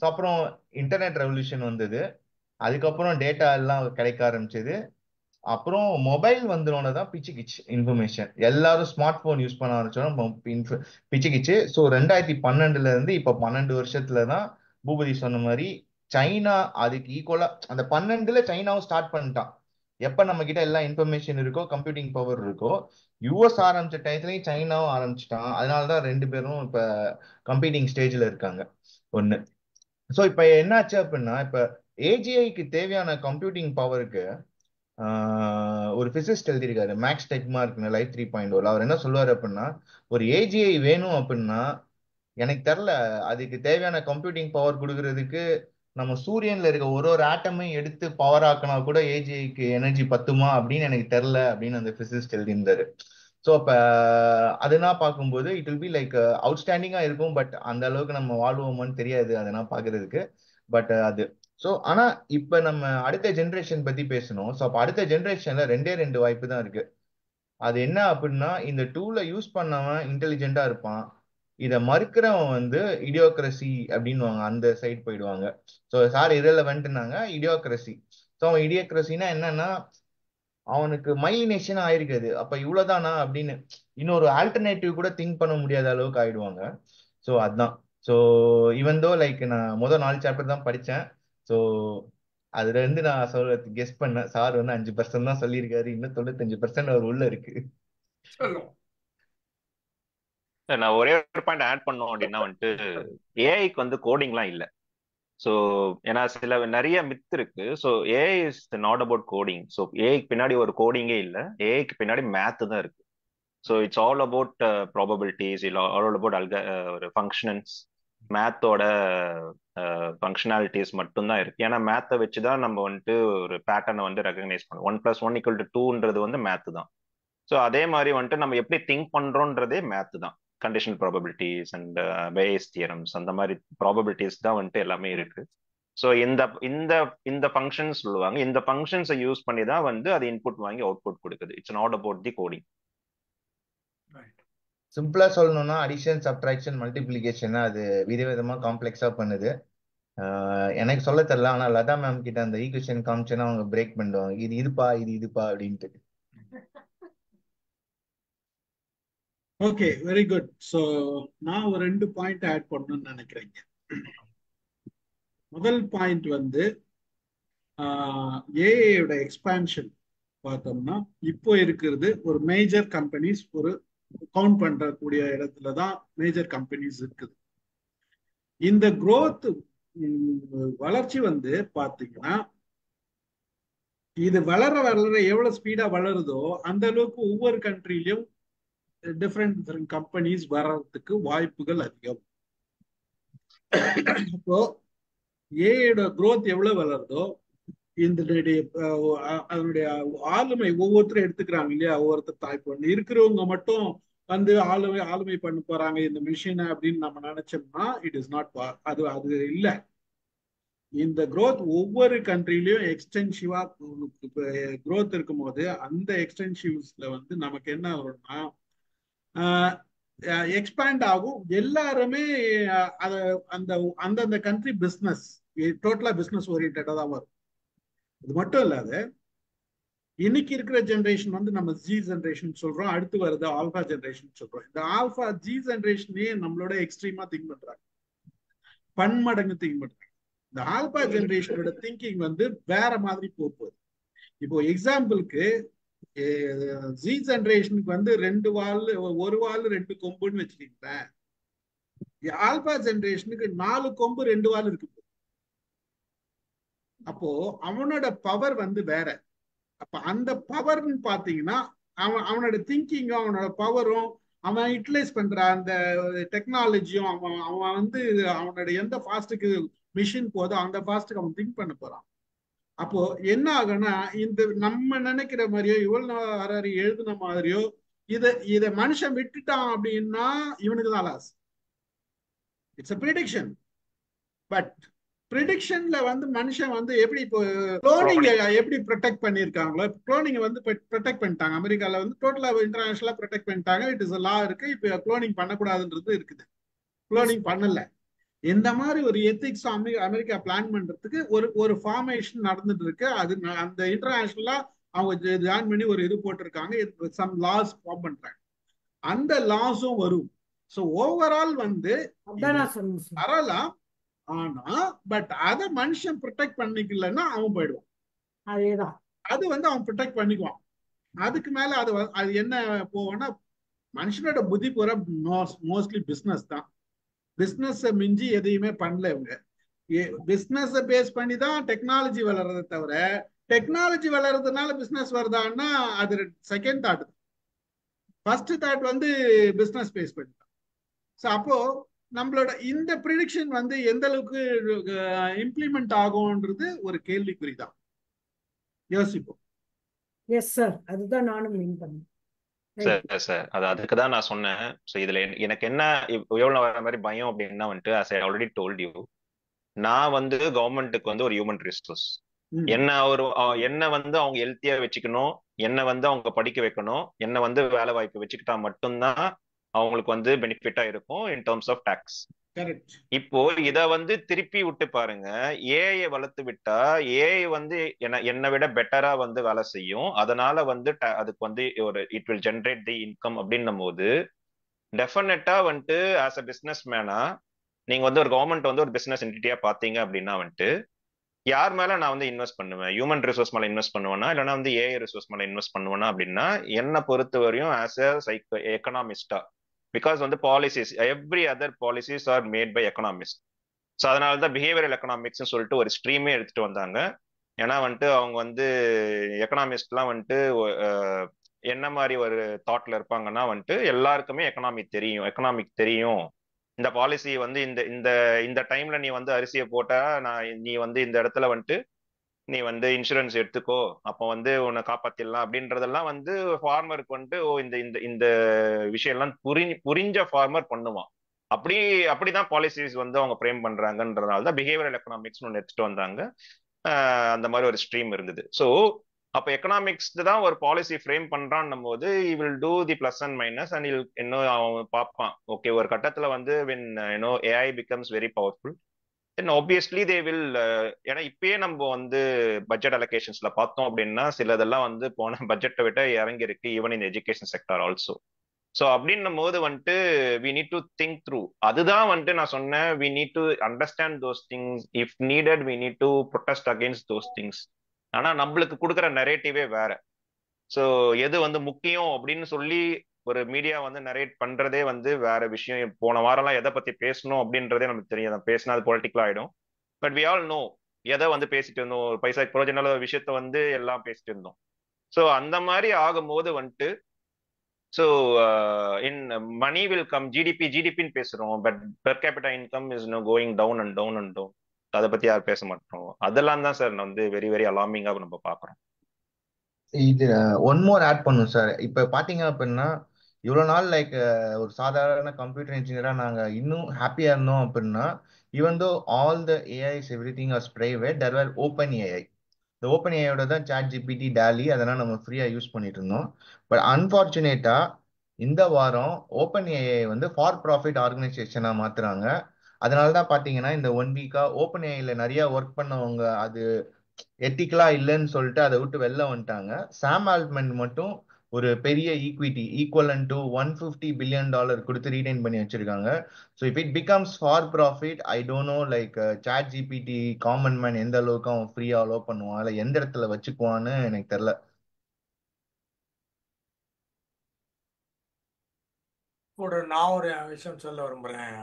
Speaker 9: ஸோ அப்புறம் இன்டர்நெட் ரெவல்யூஷன் வந்தது. அதுக்கப்புறம் டேட்டா எல்லாம் கிடைக்க ஆரம்பிச்சது. அப்புறம் மொபைல் வந்தோட தான் பிச்சுக்கிச்சு இன்ஃபர்மேஷன். எல்லாரும் ஸ்மார்ட் போன் யூஸ் பண்ண ஆரம்பிச்சோம், பிச்சுக்கிச்சு. ஸோ 2012ல இருந்து இப்ப 12 வருஷத்துல தான் பூபதி சொன்ன மாதிரி சைனா அதுக்கு ஈக்குவலா அந்த 12ல சைனாவும் ஸ்டார்ட் பண்ணிட்டான். எப்ப நம்ம கிட்ட எல்லா இன்ஃபர்மேஷன் இருக்கோ, கம்ப்யூட்டிங் பவர் இருக்கோ, யுஎஸ் ஆரம்பிச்ச டயத்துலயும் சைனாவும் ஆரம்பிச்சிட்டான். அதனாலதான் 2 பேரும் இப்ப கம்ப்யூட்டிங் ஸ்டேஜ்ல இருக்காங்க. ஒண்ணு. ஸோ இப்ப என்னாச்சு அப்படின்னா, இப்ப ஏஜிஐக்கு தேவையான கம்ப்யூட்டிங் பவருக்கு ஒரு பிசிஸ்ட் எழுதியிருக்காரு, மேக்ஸ் டெக்மார்க் லைஃப் 3.0. அவர் என்ன சொல்லுவாரு அப்படின்னா, ஒரு ஏஜிஐ வேணும் அப்படின்னா எனக்கு தெரியல அதுக்கு தேவையான கம்ப்யூட்டிங் பவர் கொடுக்கறதுக்கு நம்ம சூரியன்ல இருக்க ஒரு ஒரு ஆட்டமையும் எடுத்து பவர் ஆக்கினா கூட ஏஜிக்கு எனர்ஜி பத்துமா அப்படின்னு எனக்கு தெரில அப்படின்னு அந்த பிசிசிஸ்ட் எழுதியிருந்தாரு. ஸோ அப்ப அதெல்லாம் பார்க்கும்போது இட் வில் பி லைக் அவுட்ஸ்டாண்டிங்கா இருக்கும். பட் அந்த அளவுக்கு நம்ம வாழ்வோமான்னு தெரியாது அதெல்லாம் பாக்குறதுக்கு. பட் அது ஸோ ஆனா இப்ப நம்ம அடுத்த ஜென்ரேஷன் பத்தி பேசணும். ஸோ அப்ப அடுத்த ஜென்ரேஷன்ல ரெண்டு வாய்ப்பு தான் இருக்கு. அது என்ன அப்படின்னா, இந்த டூலை யூஸ் பண்ணவன் இன்டெலிஜென்ட்டா இருப்பான், இதை மறுக்கிறவன் வந்து இடியோக்ரசி அப்படின்னுவாங்க, அந்த சைட் போயிடுவாங்க. ஸோ சார் இரலவென்ட்னாங்க இடியோக்ரசி. ஸோ அவன் இடியோக்ரசினா என்னன்னா, அவனுக்கு மைலினேஷன் ஆயிருக்காது. அப்ப இவ்வளவுதானா அப்படின்னு இன்னொரு ஆல்டர்னேட்டிவ் கூட திங்க் பண்ண முடியாத அளவுக்கு ஆயிடுவாங்க. ஸோ அதுதான். ஸோ இவன் தோ லைக் நான் முதல் 4 சாப்டர் தான் படித்தேன். ஸோ அதுல இருந்து நான் கெஸ் பண்ணேன். சார் வந்து 5% தான் சொல்லியிருக்காரு, இன்னும் 95% அவர் உள்ள இருக்கு.
Speaker 6: சொல்லும்.
Speaker 8: நான் ஒரே ஒரு பாயிண்ட் ஆட் பண்ணோம் அப்படின்னா வந்துட்டு ஏஐக்கு வந்து கோடிங்லாம் இல்லை. ஸோ ஏன்னா நிறைய மித் இருக்கு. So AI is not about coding. So ஏஐக்கு பின்னாடி ஒரு கோடிங்கே இல்லை, ஏஐக்கு பின்னாடி மேத்து தான் இருக்கு. So it's all about probabilities, இல்லை ஆல் அபவுட் ஒரு ஃபங்க்ஷன்ஸ், மேத்தோட ஃபங்க்ஷனாலிட்டிஸ் மட்டும்தான் இருக்கு. ஏன்னா மேத்தை வச்சு தான் நம்ம வந்துட்டு ஒரு பேட்டர்னை வந்து ரெகக்னைஸ் பண்ணுவோம். 1+1 = 2ன்றது வந்து மேத்து தான். ஸோ அதே மாதிரி வந்துட்டு நம்ம எப்படி திங்க் பண்றோன்றதே மேத்து தான். Conditional probabilities and Bayes theorems, அந்த மாதிரி ப்ராபபிலிட்டிஸ் தான் வந்துட்டு எல்லாமே இருக்கு. ஸோ இந்த இந்த இந்த ஃபங்க்ஷன்ஸ் சொல்லுவாங்க, இந்த ஃபங்க்ஷன்ஸை யூஸ் பண்ணி தான் வந்து அது இன்புட் வாங்கி அவுட்புட் கொடுக்குது. It's not about the coding.
Speaker 9: சிம்பிளா சொல்லணும்னா அடிஷன், சப்ட்ராக்ஷன், மல்டிப்ளிகேஷன் அது விதவிதமா காம்ப்ளெக்ஸா பண்ணுது. எனக்கு சொல்ல தெரியல, ஆனா லதா மேம் கிட்ட அந்த ஈக்குவேஷன் காமிச்சேன்னா அவங்க பிரேக் பண்ணுவாங்க, இது இதுப்பா இது இதுப்பா அப்படின்ட்டு.
Speaker 4: Okay, very good. ஸோ நான் ஒரு 2 பாயிண்ட் ஆட் பண்ணணும்னு நினைக்கிறேங்க. முதல் பாயிண்ட் வந்து ஏஐயோட எக்ஸ்பான்ஷன் பார்த்தோம்னா இப்போ இருக்கிறது ஒரு மேஜர் கம்பெனிஸ், ஒரு கவுண்ட் பண்றக்கூடிய இடத்துல தான் மேஜர் கம்பெனிஸ் இருக்குது. இந்த growth வளர்ச்சி வந்து பாத்தீங்கன்னா இது வளர வளர எவ்வளவு ஸ்பீடா வளருதோ அந்த அளவுக்கு ஒவ்வொரு கண்ட்ரிலையும் டிஃப்ரெண்ட் கம்பெனிஸ் வர்றதுக்கு வாய்ப்புகள் அதிகம். அப்போ ஏஐயோட growth எவ்வளவு வளருதோ இதனுடைய அதனுடைய ஆளுமை ஒவ்வொருத்தரும் எடுத்துக்கிறாங்க இல்லையா, ஒவ்வொருத்தர் இப்போ இருக்கிறவங்க மட்டும் வந்து ஆளுமை பண்ண போறாங்க இந்த மிஷினை அப்படின்னு நம்ம நினைச்சோம்னா இட் இஸ் நாட், அது இல்லை. இந்த growth ஒவ்வொரு கண்ட்ரிலையும் எக்ஸ்டென்சிவா growth இருக்கும் போது அந்த எக்ஸ்டென்சிவ்ஸ்ல வந்து நமக்கு என்ன வரும்னா எக்ஸ்பேண்ட் ஆகும். எல்லாருமே அதை அந்தந்த கண்ட்ரி பிஸ்னஸ் டோட்டலா பிஸ்னஸ் ஓரியன்டா தான் வரும். இது மட்டும் இல்லாத இன்னைக்கு இருக்கிற ஜென்ரேஷன் வந்து நம்ம ஜி ஜென்ரேஷன் சொல்றோம், அடுத்து வருது ஆல்பா ஜென்ரேஷன் சொல்றோம். இந்த ஆல்பா ஜி ஜென்ரேஷனே நம்மளோட எக்ஸ்ட்ரீமா திங்க் பண்றாங்க, பன்மடங்கு திங்க் பண்றாங்க. இந்த ஆல்பா ஜென்ரேஷனோட திங்கிங் வந்து வேற மாதிரி போகுது. இப்போ எக்ஸாம்பிளுக்கு ஜி ஜென்ரேஷனுக்கு வந்து 2 வால் 1 வால் 2 கொம்புன்னு வச்சுக்கிட்டேன். ஆல்பா ஜென்ரேஷனுக்கு 4 கொம்பு 2 வால் இருக்கு. அப்போ அவனோட பவர் வந்து வேற. அப்ப அந்த பவர்னு பாத்தீங்கன்னா அவனோட திங்கிங்கும் அவனோட பவரும் அவன் யூட்டிலைஸ் பண்ற அந்த டெக்னாலஜியும் அவன் வந்து அவனோட எந்த ஃபாஸ்ட்டுக்கு மிஷின் போதோ அந்த ஃபாஸ்ட்டுக்கு அவன் திங்க் பண்ண போறான். அப்போ என்ன ஆகும்னா இந்த நம்ம நினைக்கிற மாதிரியோ இவ்வளவு எழுதுன மாதிரியோ இத மனுஷன் விட்டுட்டான் அப்படின்னா இவனுக்கு தான் loss. It's a prediction. But ப்ரிடிக்ஷன்ல வந்து மனுஷன் வந்து எப்படி இப்போ குளோனிங் எப்படி ப்ரொடெக்ட் பண்ணியிருக்காங்களோ, குளோனிங் வந்து ப்ரொடெக்ட் பண்ணிட்டாங்க. அமெரிக்கால வந்து டோட்டலா இன்டர்நேஷனலா ப்ரொடெக்ட் பண்ணிட்டாங்க. இட் இஸ் லா இருக்கு. இப்போ குளோனிங் பண்ணக்கூடாதுன்றது இருக்குது. குளோனிங் பண்ணல. இந்த மாதிரி ஒரு எத்திக்ஸ் அமெரிக்கா பிளான் பண்றதுக்கு ஒரு ஃபார்மேஷன் நடந்துட்டு இருக்கு. அது அந்த இன்டர்நேஷனலா அவங்க ஜாயின் பண்ணி ஒரு இது போட்டிருக்காங்க. சம் லாஸ் ஃபார்ம் பண்றாங்க. அந்த லாஸும் வரும். ஸோ ஓவரால் வந்து வரலாம். ஆனா பட் அதை மனுஷன் ப்ரொடெக்ட் பண்ணிக்கலன்னா அவன் போயிடுவான்.
Speaker 2: அதேதான்,
Speaker 4: அது வந்து அவன் ப்ரொடெக்ட் பண்ணிக்குவான். அதுக்கு மேல அது என்ன போவோம்னா மனுஷனோட புத்தி பூரா மோஸ்ட்லி பிஸ்னஸ் தான். பிஸ்னஸ் மிஞ்சி எதையுமே பண்ணல இவங்க. பிஸ்னஸ் பேஸ் பண்ணி தான் டெக்னாலஜி வளர்றதை தவிர டெக்னாலஜி வளர்றதுனால பிஸ்னஸ் வருதான்னா அது செகண்ட் தாட். ஃபர்ஸ்ட் தாட் வந்து பிஸ்னஸ் பேஸ் பண்ணி தான். ஸோ அப்போ நம்மளோட இந்த ப்ரிடிக்ஷன் வந்து எந்த அளவுக்கு இம்ப்ளிமெண்ட் ஆகும்ன்றது ஒரு கேள்விக்குறிதான். யோசிப்போம்.
Speaker 2: எஸ் சார், அதுதான் நானும் மீன் பண்ணேன்.
Speaker 8: சார் சார் அதுக்கு தான் நான் சொன்னேன். ஸோ இதுல எனக்கு என்ன எவ்வளவு வர மாதிரி பயம் அப்படின்னா வந்துட்டு as I already told you, நான் வந்து கவர்மெண்ட்டுக்கு வந்து ஒரு ஹியூமன் ரிசோர்ஸ். என்ன வந்து அவங்க ஹெல்த்தியா வச்சுக்கணும், என்ன வந்து அவங்க படிக்க வைக்கணும், என்ன வந்து வேலை வாய்ப்பு வச்சுக்கிட்டா மட்டும்தான் அவங்களுக்கு வந்து பெனிஃபிட்டா இருக்கும் இன் டர்ம்ஸ் ஆஃப் டாக்ஸ். இப்போ இத வந்து திருப்பி விட்டு பாருங்க, ஏஐ வளர்த்து விட்டா ஏஐ வந்து என்னை விட பெட்டரா வந்து வேலை செய்யும், அதனால வந்து அதுக்கு வந்து ஒரு it will generate the income அப்படின்னும் போது டெஃபினட்டா வந்துட்டு ஆஸ் அ பிசினஸ் மேனா நீங்க வந்து ஒரு கவர்மெண்ட் வந்து ஒரு பிசினஸ் என்டிட்டியா பாத்தீங்க அப்படின்னா வந்துட்டு யார் மேல நான் வந்து இன்வெஸ்ட் பண்ணுவேன், ஹியூமன் ரிசோர்ஸ் மேல இன்வெஸ்ட் பண்ணுவேனா இல்லைன்னா வந்து ஏஐ ரிசோர்ஸ் மேல இன்வெஸ்ட் பண்ணுவேனா அப்படின்னா என்னை பொறுத்த வரையும் ஆஸ் அ எக்கனாமிஸ்டா, பிகாஸ் வந்து policies every other policies are made by economist. So அதனால தான் பிஹேவியரல் எக்கனாமிக்ஸ்னு சொல்லிட்டு ஒரு ஸ்ட்ரீமே எடுத்துட்டு வந்தாங்க. ஏன்னா வந்துட்டு அவங்க வந்து எக்கனாமிஸ்ட்லாம் வந்துட்டு என்ன மாதிரி ஒரு தாட்ல இருப்பாங்கன்னா வந்துட்டு எல்லாருக்குமே எக்கனாமிக் தெரியும், இந்த பாலிசி வந்து இந்த இந்த இந்த டைம்ல நீ வந்து அரிசியை போட்டா நீ வந்து இந்த இடத்துல வந்துட்டு நீ வந்து இன்சூரன்ஸ் எடுத்துக்கோ, அப்போ வந்து உன்னை காப்பாத்திடலாம் அப்படின்றதெல்லாம் வந்து ஃபார்மருக்கு வந்துட்டு இந்த இந்த இந்த விஷயம் எல்லாம் புரிஞ்ச ஃபார்மர் பண்ணுவான். அப்படிதான் பாலிசிஸ் வந்து அவங்க ஃப்ரேம் பண்றாங்கன்றதுனால தான் பிஹேவியரல் எக்கனாமிக்ஸ்னு ஒன்று எடுத்துட்டு வந்தாங்க. அந்த மாதிரி ஒரு ஸ்ட்ரீம் இருந்தது. ஸோ அப்போ எக்கனாமிக்ஸ் தான் ஒரு பாலிசி ஃப்ரேம் பண்றான்னும் போது he will do the plus and minus and இன்னும் அவன் பார்ப்பான். ஓகே, ஒரு கட்டத்துல வந்து when AI becomes very powerful then obviously they will ஏன்னா இப்பயே நம்ம வந்து பட்ஜெட் அலோகேஷன்ஸ்ல பார்த்தோம் அப்படின்னா சிலதெல்லாம் வந்து போன பட்ஜெட்டை விட இறங்கி இருக்கு, ஈவன் இந்த எஜுகேஷன் செக்டர் ஆல்சோ. ஸோ அப்படின்னும் போது வந்துட்டு we need to think through. அதுதான் வந்துட்டு நான் சொன்னேன், we need to understand those things, if needed we need to protest against those things. ஆனா நம்மளுக்கு கொடுக்குற நரேட்டிவே வேற. ஸோ எது வந்து முக்கியம் அப்படின்னு சொல்லி ஒரு மீடியா வந்து நரேட் பண்றதே வந்து வேற விஷயம். போன வாரம்லாம் எதை பத்தி பேசணும் அப்படின்றதே நமக்கு தெரியும், பேசினா அது பொலிட்டிக்கல் ஆயிடும். பட் வி ஆல் நோ எதை வந்து பேசிட்டு இருந்தோம், ஒரு பைசா புரோஜனால விஷயத்த வந்து எல்லாம் பேசிட்டு இருந்தோம். ஸோ அந்த மாதிரி ஆகும்போது வந்துட்டு so in money will come, ஜிடிபின்னு பேசுறோம், but per capita income is going down and down and down. அதை பத்தி யாரும் பேச மாட்டோம். அதெல்லாம் தான் சார் வந்து வெரி வெரி அலார்மிங்கா நம்ம பாக்குறோம்.
Speaker 9: இது ஒன் மோர் ஆட் பண்ணும் சார். இப்ப பாத்தீங்க அப்படின்னா இவ்வளவு நாள் லைக் ஒரு சாதாரண கம்ப்யூட்டர் இன்ஜினியரா நாங்க இன்னும் ஹாப்பியா இருந்தோம் அப்படின்னா even though all the AIs everything was private, there were OpenAI. இந்த ஓப்பன் ஏஐயோட தான் சாட் ஜிபிடி, டாலி அதெல்லாம் நம்ம ஃப்ரீயா யூஸ் பண்ணிட்டு இருந்தோம். பட் அன்பார்ச்சுனேட்டா இந்த வாரம் ஓப்பன் ஏஐ வந்து ஃபார் ப்ராஃபிட் ஆர்கனைசேஷனா மாத்துறாங்க. அதனால தான் பாத்தீங்கன்னா இந்த 1 வீக்கா ஓப்பன் ஏஐல நிறைய ஒர்க் பண்ணவங்க அது எத்திக்கலா இல்லைன்னு சொல்லிட்டு அதை விட்டு வெளில வந்துட்டாங்க. சாம் ஆல்ட்மன் மட்டும் ஒரு பெரிய ஈக்விட்டி ஈக்குவலன்ட் டு $150 பில்லியன் கொடுத்து ரீடைன் பண்ணி வச்சிருக்காங்க. So if it becomes for profit I don't know like ChatGPT common man எந்த அளவுக்கு அவன் ஃப்ரீயா அலோ பண்ணுவான், இல்லை எந்த இடத்துல வச்சுக்குவான்னு எனக்கு தெரியல.
Speaker 6: நான் ஒரு விஷயம் சொல்ல விரும்புறேன்.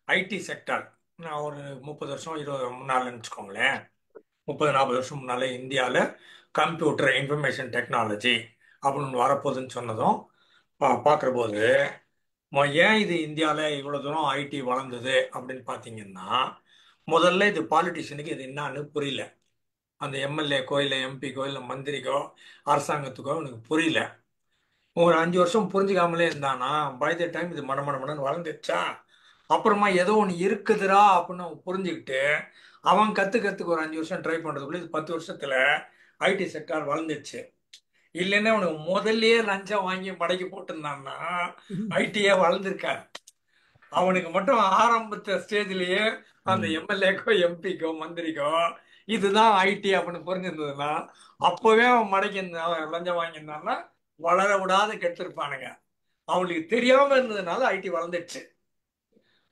Speaker 6: ஐடி செக்டர் நான் ஒரு 30 வருஷம் 20 முன்னால வச்சுக்கோங்களேன், 30-40 வருஷம் முன்னால இந்தியாவில் கம்ப்யூட்டர் இன்ஃபர்மேஷன் டெக்னாலஜி அப்படின்னு வரப்போகுதுன்னு சொன்னதும் பார்க்குற போது ஏன் இது இந்தியாவில் இவ்வளோ தூரம் ஐடி வளர்ந்தது அப்படின்னு பார்த்தீங்கன்னா, முதல்ல இது பாலிட்டிஷியனுக்கு இது என்னன்னு புரியல. அந்த எம்எல்ஏக்கோ இல்லை எம்பிக்கோ இல்லை மந்திரிக்கோ அரசாங்கத்துக்கோ எனக்கு புரியல. ஒரு 5 வருஷம் புரிஞ்சுக்காமலே இருந்தானா பை த டைம் இது மடமடன்னு வளர்ந்துச்சா, அப்புறமா ஏதோ ஒன்று இருக்குதுரா அப்படின்னு அவன் புரிஞ்சுக்கிட்டு அவன் கற்றுக்கிறதுக்கு ஒரு 5 வருஷம் ட்ரை பண்ணுறதுக்குள்ள இது 10 வருஷத்துல ஐடி செக்டார் வளர்ந்துச்சு. இல்லைன்னா உனக்கு முதல்லயே லஞ்சம் வாங்கி மடக்கி போட்டிருந்தான்னா ஐடியே வளர்ந்துருக்காரு. அவனுக்கு மட்டும் ஆரம்பத்த ஸ்டேஜ்லயே அந்த எம்எல்ஏக்கோ எம்பிக்கோ மந்திரிக்கோ இதுதான் ஐடி அப்படின்னு புரிஞ்சிருந்ததுன்னா அப்பவே அவன் மடக்கி லஞ்சம் வாங்கியிருந்தான்னா வளர விடாத கெடுத்திருப்பானுங்க. அவனுக்கு தெரியாம இருந்ததுனால ஐடி வளர்ந்துச்சு.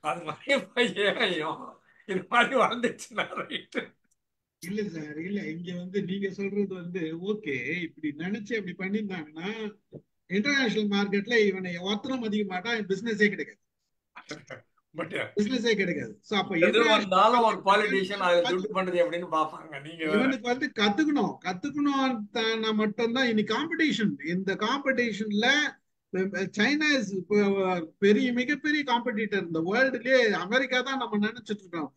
Speaker 6: அது மாதிரி ஏன் இது மாதிரி வளர்ந்துச்சுன்னா ரைட்டு
Speaker 4: இல்ல சார், இல்ல இங்க வந்து நீங்க சொல்றது வந்து ஓகே, இப்படி நினைச்சு அப்படி பண்ணியிருந்தாங்கன்னா இன்டர்நேஷனல் மார்க்கெட்ல இவனை ஒருத்தரும் மதிக்க மாட்டான், பிசினஸே கிடைக்காது, பிசினஸே கிடைக்காது. சோ அப்ப
Speaker 6: எது வந்தாலும் ஒரு பாலிட்டிஷியன் அதை துட்டு பண்றது அப்படின்னு பாப்பாங்க. நீங்க
Speaker 4: இவனுக்கு வந்து கத்துக்கணும் மட்டும்தான். இன்னைக்கு காம்படிஷன், இந்த காம்படிஷன்ல சைனா இஸ் மிகப்பெரிய காம்படிட்டர் இந்த வேர்ல்டுலயே. அமெரிக்கா தான் நம்ம நினைச்சிட்டு இருக்கோம்.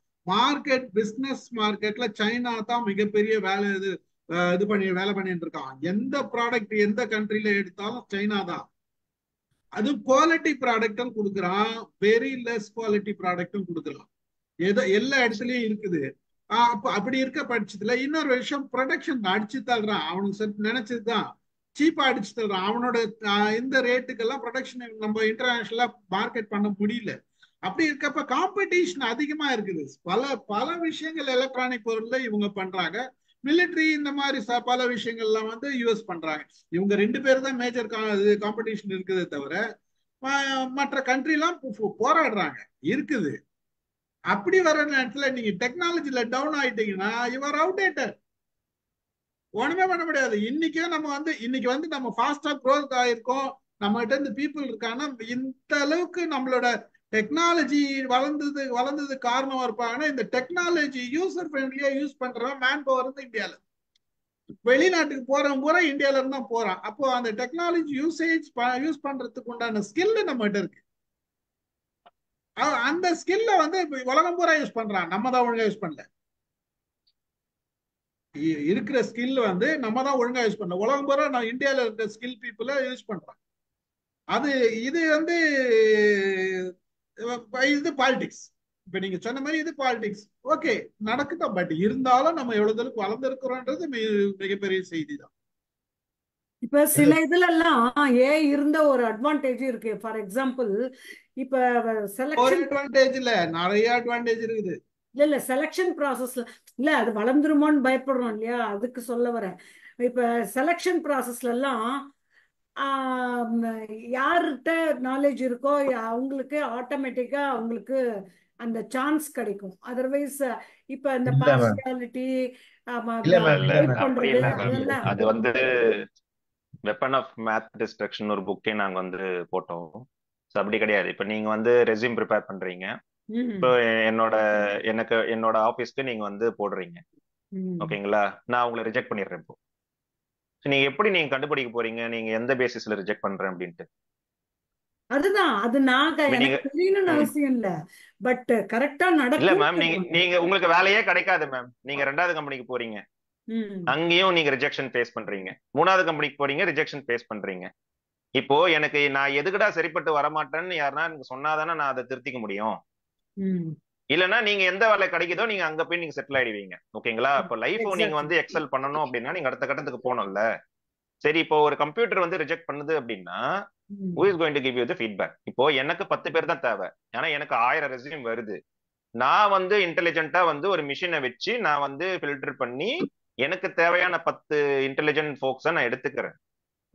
Speaker 4: பிசினஸ் மார்க்கெட்ல சைனா தான் மிகப்பெரிய வேலை பண்ணிட்டு இருக்கான். எந்த ப்ராடக்ட் எந்த கண்ட்ரில எடுத்தாலும் சைனா தான். அது குவாலிட்டி ப்ராடக்டும் கொடுக்குறான், வெரி லெஸ் குவாலிட்டி ப்ராடக்டும் கொடுக்குறான். எல்லா இடத்துலயும் இருக்குது. அப்படி இருக்க பட்சத்துல இன்னொரு விஷயம், ப்ரொடக்ஷன் அடிச்சு தள்ளுறான். அவனுக்கு நினைச்சதுதான் சீப்பா அடிச்சு தள்ளுறான். அவனோட இந்த ரேட்டுக்கெல்லாம் ப்ரொடக்ஷன் நம்ம இன்டர்நேஷனலா மார்க்கெட் பண்ண முடியல. அப்படி இருக்கப்ப காம்படிஷன் அதிகமா இருக்குது. பல பல விஷயங்கள் எலக்ட்ரானிக் பொருள்ல இவங்க பண்றாங்க. மிலிட்ரி இந்த மாதிரி பல விஷயங்கள்லாம் யூஎஸ் பண்றாங்க. இவங்க 2 பேர் தான் மேஜர் காம்படிஷன் இருக்குதே தவிர மற்ற கண்ட்ரி எல்லாம் போராடுறாங்க இருக்குது. அப்படி வர நேரத்துல நீங்க டெக்னாலஜில டவுன் ஆயிட்டீங்கன்னா யுவர் அவுடேட்டட். ஒண்ணுமே பண்ண முடியாது. இன்னைக்கு நம்ம ஃபாஸ்டா க்ரோத் ஆயிருக்கோம். நம்ம கிட்ட இந்த பீப்புள் இருக்காங்கன்னா இந்த அளவுக்கு நம்மளோட டெக்னாலஜி வளர்ந்தது காரணமா இருப்பாங்கன்னா இந்த டெக்னாலஜி யூசர் ஃப்ரெண்ட்லியா யூஸ் பண்றவன் மேன் பவர் இந்தியால. வெளிநாட்டுக்கு போறவன் பூரா இந்தியால இருந்து தான் போறான். அப்போ அந்த டெக்னாலஜி யூஸ் பண்றதுக்கு உண்டான ஸ்கில் நம்ம கிட்ட இருக்கு. அந்த ஸ்கில்ல உலகம் பூரா யூஸ் பண்றான். நம்ம தான் ஒழுங்கா யூஸ் பண்ணல. இருக்கிற ஸ்கில் நம்ம தான் ஒழுங்கா யூஸ் பண்ணல. உலகம் பூரா நான் இந்தியால இருக்கிற ஸ்கில் பீப்புள யூஸ் பண்றேன். இது இது பாலிடிக்ஸ். இப்ப நீங்க சொன்ன மாதிரி இது பாலிடிக்ஸ். ஓகே நடக்குதான். பட் இருந்தாலும் நம்ம எவ்வளவு தூரம் வளர்ந்துருக்கிறோன்றது மிகப்பெரிய செய்தி தான்.
Speaker 2: இப்ப சில இதுல எல்லாம் இருந்த ஒரு அட்வான்டேஜ் இருக்கு. ஃபார் எக்ஸாம்பிள் இப்ப
Speaker 4: ஒரு
Speaker 2: செலக்ஷன்
Speaker 4: அட்வான்டேஜ் இல்ல, நிறைய அட்வான்டேஜ் இருக்குது.
Speaker 2: இல்ல செலக்ஷன் ப்ராசஸ்ல இல்ல அது வளர்ந்துருமோன்னு பயப்படுறோம் இல்லையா, அதுக்கு சொல்ல வரேன். இப்ப செலக்ஷன் ப்ராசஸ்ல எல்லாம் யார்கிட்ட நாலேஜ் இருக்கோ அவங்களுக்கு ஆட்டோமேட்டிக்கா அவங்களுக்கு அந்த சான்ஸ் கிடைக்கும். அதர்வைஸ் இப்ப இந்த
Speaker 9: இல்ல மேம்,
Speaker 2: பார்சியாலிட்டி
Speaker 9: இல்ல மேம், இல்ல
Speaker 2: வெயிட்
Speaker 9: மேம்.
Speaker 8: அப்படி
Speaker 2: பண்றது
Speaker 8: இல்ல மேம்.
Speaker 2: அதெல்லாம்
Speaker 8: அது வெப்பன் ஆஃப் மேத் டிஸ்ட்ரக்ஷன் ஒரு புக்கே நாங்க போட்டோம். ஸோ அப்படி கிடையாது. இப்ப நீங்க ரெஸ்யூம் ப்ரிப்பேர் பண்றீங்க. இப்போ என்னோட ஆபீஸ்க்கு நீங்க போடுறீங்க, ஓகேங்களா? நான் உங்களை ரிஜெக்ட் பண்ணிடுறேன். இப்போ நீங்க எப்படி கண்டுபிடிக்க போறீங்க நீங்க எந்த பேசிஸ்ல ரிஜெக்ட் பண்றேன் அப்படின்ட்டு?
Speaker 2: அதுதான் அது எனக்கு தெரியணும்னு அவசியம் இல்ல. பட் கரெக்டா
Speaker 8: இல்ல
Speaker 2: நடக்கும்.
Speaker 8: மேம், நீங்க உங்களுக்கு வேலையே கிடைக்காது மேம். நீங்க 2வது கம்பெனிக்கு போறீங்க, அங்கேயும் நீங்க ரிஜெக்ஷன் ஃபேஸ் பண்றீங்க. 3வது கம்பெனிக்கு போறீங்க, ரிஜெக்ஷன் ஃபேஸ் பண்றீங்க. இப்போ நான் எதுக்குடா சரிப்பட்டு வரமாட்டேன்னு யாருன்னா எனக்கு சொன்னாதானே நான் அதை திருத்திக்க முடியும். இல்லைன்னா நீங்க எந்த வேலை கிடைக்குதோ நீங்க அங்க போய் நீங்க செட்டில் ஆயிடுவீங்க, ஓகேங்களா? இப்போ லைஃப் நீங்க எக்ஸல் பண்ணணும் அப்படின்னா நீங்க அடுத்த கட்டத்துக்கு போகணும்ல. சரி, இப்போ ஒரு கம்ப்யூட்டர் ரிஜெக்ட் பண்ணுது அப்படின்னா who is going to give you the feedback? இப்போ எனக்கு 10 பேர் தான் தேவை. ஏன்னா எனக்கு 1000 ரெஸ்யூம் வருது. நான் இன்டெலிஜென்ட்டா ஒரு மிஷினை வச்சு நான் ஃபில்டர் பண்ணி எனக்கு தேவையான 10 இன்டெலிஜென்ட் ஃபோக்ஸை நான் எடுத்துக்கிறேன்.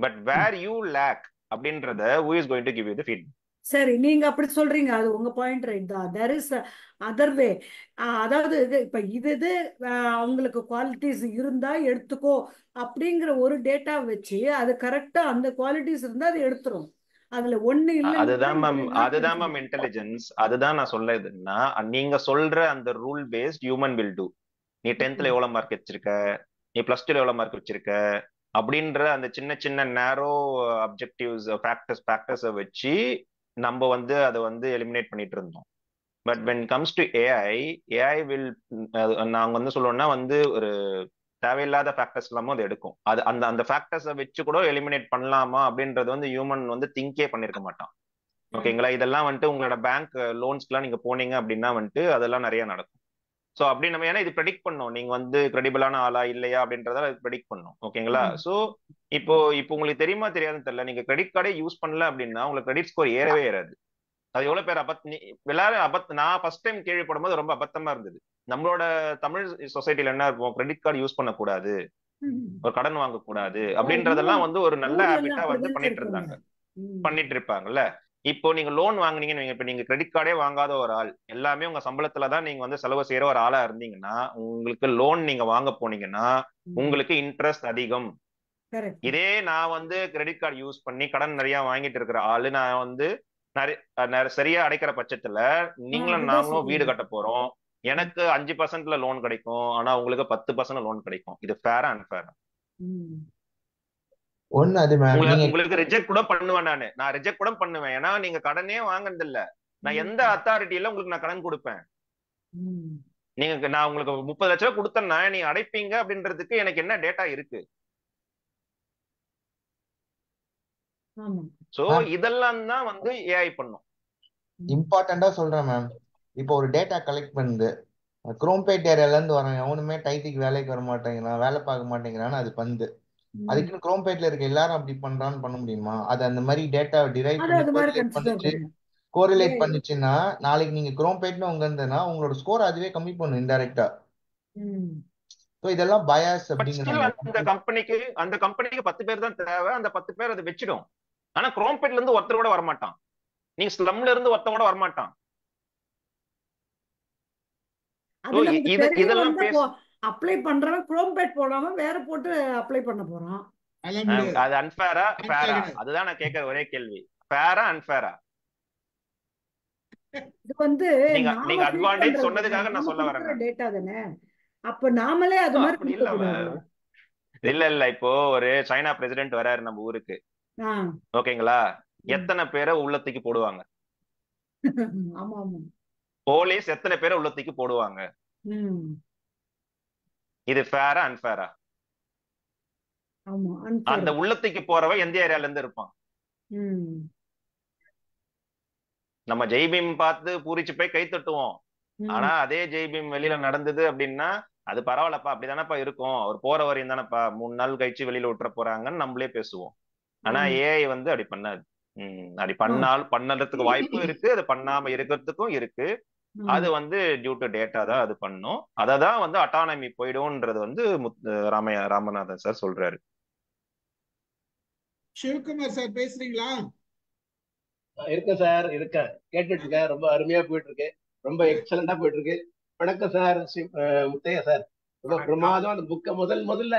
Speaker 8: பட் வேர் யூ லேக் அப்படின்றத who is going to give you the feedback?
Speaker 2: சரி, நீங்க அப்படி சொல்றீங்க, அது உங்க பாயிண்ட் ரைட் தான். There is other way. அதாவது இப்ப இது அவங்களுக்கு குவாலிட்டிஸ் இருந்தா எடுத்துக்கோ அப்படிங்கிற ஒரு டேட்டா வச்சு அது கரெக்டா அந்த குவாலிட்டிஸ் இருந்தா அது எடுத்துரும். அதுல ஒண்ணு இல்ல.
Speaker 8: அதுதான் மேம் இன்டெலிஜென்ஸ். அதுதான் நான் சொல்லுதுன்னா, நீங்க சொல்ற அந்த rule based human will do. நீ 10th எவ்வளவு மார்க் வச்சிருக்க, நீ +2 எவ்வளவு மார்க் வச்சிருக்க அப்படின்ற அந்த சின்ன சின்ன நேரோ அப்ஜெக்டிவ்ஸ் ஃபேக்டர்ஸை வச்சு நம்ம அதை எலிமினேட் பண்ணிட்டு இருந்தோம். But when comes to AI will நாங்க சொல்லுவோம்னா ஒரு தேவையில்லாத ஃபேக்டர்ஸ் எல்லாமும் அது எடுக்கும். அது அந்த ஃபேக்டர்ஸை வச்சு கூட எலிமினேட் பண்ணலாமா அப்படின்றது ஹியூமன் திங்கே பண்ணிருக்க மாட்டான், ஓகேங்களா? இதெல்லாம் உங்களோட பேங்க் லோன்ஸ்க்குலாம் நீங்க போனீங்க அப்படின்னா அதெல்லாம் நிறைய நடக்கும். ஸோ அப்படி நம்ம ஏன்னா இது ப்ரெடிக்ட் பண்ணோம், நீங்க கிரெடிபிளான ஆளா இல்லையா அப்படின்றத ப்ரெடிக்ட் பண்ணோம், ஓகேங்களா? ஸோ இப்போ உங்களுக்கு தெரியுமா தெரியாதுன்னு தெரியல, நீங்க கிரெடிட் கார்டே யூஸ் பண்ணல அப்படின்னா உங்களுக்கு கிரெடிட் ஸ்கோர் ஏறவே ஏறாது. அது எவ்வளவு பேர் எல்லாரும் நான் ஃபர்ஸ்ட் டைம் கேள்விப்படும் போது ரொம்ப அபத்தமா இருந்தது. நம்மளோட தமிழ் சொசைட்டில என்ன இருப்போம், கிரெடிட் கார்டு யூஸ் பண்ணக்கூடாது, ஒரு கடன் வாங்கக்கூடாது அப்படின்றதெல்லாம் ஒரு நல்ல ஹேபிட்டா பண்ணிட்டு இருப்பாங்கல்ல. இப்போ நீங்க லோன் வாங்குனீங்கன்னு, இப்ப நீங்க கிரெடிட் கார்டே வாங்காத ஒரு ஆள், எல்லாமே உங்க சம்பளத்துல தான் நீங்க செலவு செய்யற ஒரு ஆளா இருந்தீங்கன்னா, உங்களுக்கு லோன் நீங்க வாங்க போனீங்கன்னா உங்களுக்கு இன்ட்ரெஸ்ட் அதிகம். இதே நான் கிரெடிட் கார்டு யூஸ் பண்ணி கடன் நிறைய வாங்கிட்டு இருக்கிற ஆளு, நான் சரியா அடைக்கிற பட்சத்துல நீங்களும் நாங்களும் வீடு கட்ட போறோம், எனக்கு 5% லோன் கிடைக்கும், ஆனா உங்களுக்கு 10% லோன் கிடைக்கும். இது ஃபேரா அன்ஃபேரா?
Speaker 9: ஒண்ணு அது மேம் நீங்க
Speaker 8: உங்களுக்கு ரிஜெக்ட் கூட பண்ணுவேன். நான் ரிஜெக்ட் கூட பண்ணுவேன். ஏன்னா நீங்க கடனே வாங்குனது இல்ல. நான் எந்த அத்தாரிட்டியில உங்களுக்கு நான் கடன் கொடுப்பேன்? நான் உங்களுக்கு 30 லட்சம் ரூபாய் கொடுத்தேன்னா நீங்க அடைப்பீங்க அப்படின்றதுக்கு எனக்கு என்ன டேட்டா இருக்கு? சோ இதெல்லாம் தான் வந்து ஏஐ பண்ணும்.
Speaker 9: இம்பார்ட்டண்டா சொல்றேன் மேம். இப்போ ஒரு டேட்டா கலெக்ட் பண்ணுது, குரோம்பேட் ஏரியால இருந்து வரேன், எவனுமே டைட்டிக்கு வேலைக்கு வர மாட்டேங்கிறான், வேலை பார்க்க மாட்டேங்கிறான்னு அது பண்ணுது. அதுக்குன்னு குரோம்பேட்ல இருக்க எல்லாரும் அப்படி பண்றான்னு பண்ண முடியுமா? அது அந்த மாதிரி டேட்டா டிரைவ்
Speaker 2: அது
Speaker 9: பண்ணி
Speaker 2: அது மாதிரி
Speaker 9: கோரிலேட்
Speaker 2: கன்சிடர்
Speaker 9: பண்ணுச்சு.
Speaker 2: பண்ணும்.
Speaker 9: கோரிலேட் பண்ணுச்சுன்னா நாளைக்கு நீங்க குரோம்பேட்னு உங்க இருந்ததுன்னா உங்களோட ஸ்கோர் அதுவே கம்மி பண்ணும் இன்டைரக்டா. ஸோ இதெல்லாம் பயாஸ்
Speaker 8: பட் ஸ்டில்
Speaker 9: அப்படிங்கிறாங்க.
Speaker 8: அந்த கம்பெனிக்கு 10 பேர் தான் தேவை. அந்த 10 பேர் அதை வச்சிடும். ஆனா குரோம்பேட்ல இருந்து ஒருத்தர் கூட வரமாட்டான். நீங்க ஸ்லம்ல இருந்து ஒருத்தன் கூட வரமாட்டான்.
Speaker 2: அது நமக்கு தெரிய
Speaker 8: இதெல்லாம்
Speaker 2: வந்தா அப்ளை பண்றவன் குரோம்பேட் போடாம வேற போட்டு அப்ளை பண்ண போறான்.
Speaker 8: அது அன்ஃபேரா ஃபேரா? அதுதான் நான் கேட்கிற ஒரே கேள்வி. ஃபேரா அன்ஃபேரா?
Speaker 2: இது வந்து
Speaker 8: நீங்க அட்வான்டேஜ் சொன்னதுக்காக நான் சொல்ல வரேன்.
Speaker 2: டேட்டா தானே, அப்ப நாமளே அது மாதிரி
Speaker 8: அப்படி இல்ல. இப்போ ஒரு சைனா பிரசிடென்ட் வராரு நம்ம ஊருக்கு, ஓகேங்களா? எத்தனை பேரை உள்ளத்துக்கு போடுவாங்க?
Speaker 2: ஆமா ஆமா.
Speaker 8: போலீஸ் எத்தனை பேரை உள்ளத்துக்கு போடுவாங்க? இது ஃபேரா அன்ஃபேரா? அந்த உள்ளத்துக்கு போறவன் எந்த ஏரியால இருந்து இருப்பான்? நம்ம ஜெய்பீம் பார்த்து பூரிச்சு போய் கை தட்டுவோம். ஆனா அதே ஜெய்பீம் வெளியில நடந்தது அப்படின்னா அது பரவாயில்லப்பா, அப்படிதானப்பா இருக்கும், அவர் போற வரையும் தானப்பா, 3 நாள் கழிச்சு வெளியில விட்டுற போறாங்கன்னு நம்மளே பேசுவோம். ஆனா ஏஐ வந்து அப்படி பண்ணாது. அப்படி பண்ணறதுக்கு வாய்ப்பு இருக்கு, அது பண்ணாம இருக்கிறதுக்கும் இருக்கு. அது வந்து டியூ டு டேட்டா தான் அது பண்ணும். அததான் வந்து அட்டானமி போயிடும்ன்றது வந்து ராமநாதன் சார் சொல்றாரு.
Speaker 4: சிவகுமார் சார் பேசுறீங்களா?
Speaker 10: இருக்கேன் சார், இருக்கேன், கேட்டுட்டு இருக்கேன். ரொம்ப அருமையா போயிட்டு இருக்கு, ரொம்ப எக்ஸலண்டா போயிட்டு இருக்கு. வணக்கம் சார், முத்தையா சார். ரொம்ப பிரமாதம். அந்த புக்கை முதல்ல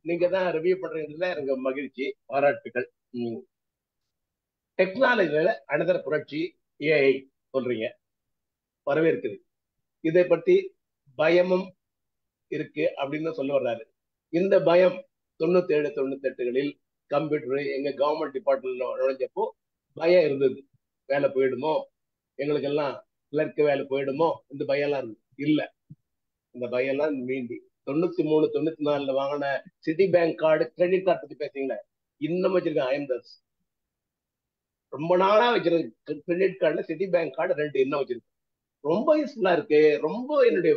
Speaker 10: நீங்க தான் ரிவ்யூ பண்றீங்கன்றதுல எனக்கு மகிழ்ச்சி, பாராட்டுகள். டெக்னாலஜியில அனதர் புரட்சி ஏஐ சொல்றீங்க, வரவேற்குது. இதை பத்தி பயமும் இருக்கு அப்படின்னு சொல்ல வர்றாரு. இந்த பயம் 97, 98களில் கம்ப்யூட்டர் எங்க கவர்மெண்ட் டிபார்ட்மெண்ட்ல நுழைஞ்சப்போ பயம் இருந்தது. வேலை போயிடுமோ, எங்களுக்கு எல்லாம் கிளர்க்கு வேலை போயிடுமோ, இந்த பயம் எல்லாம் இல்ல. இந்த பயம் எல்லாம் மீண்டி 93, 94 வாங்கின city bank card, credit card பத்தி பேசுறீங்களா, இன்னும் வச்சிருக்கேன். ஐஎம்எஸ் ரொம்ப நாளா வச்சிருக்கேன். கிரெடிட் கார்டுல சிட்டி பேங்க் கார்டு 2 இன்னும் வச்சிருக்கேன். ரொம்ப யூஸ்ஃபுல்லா இருக்கு. ரொம்ப என்னுடைய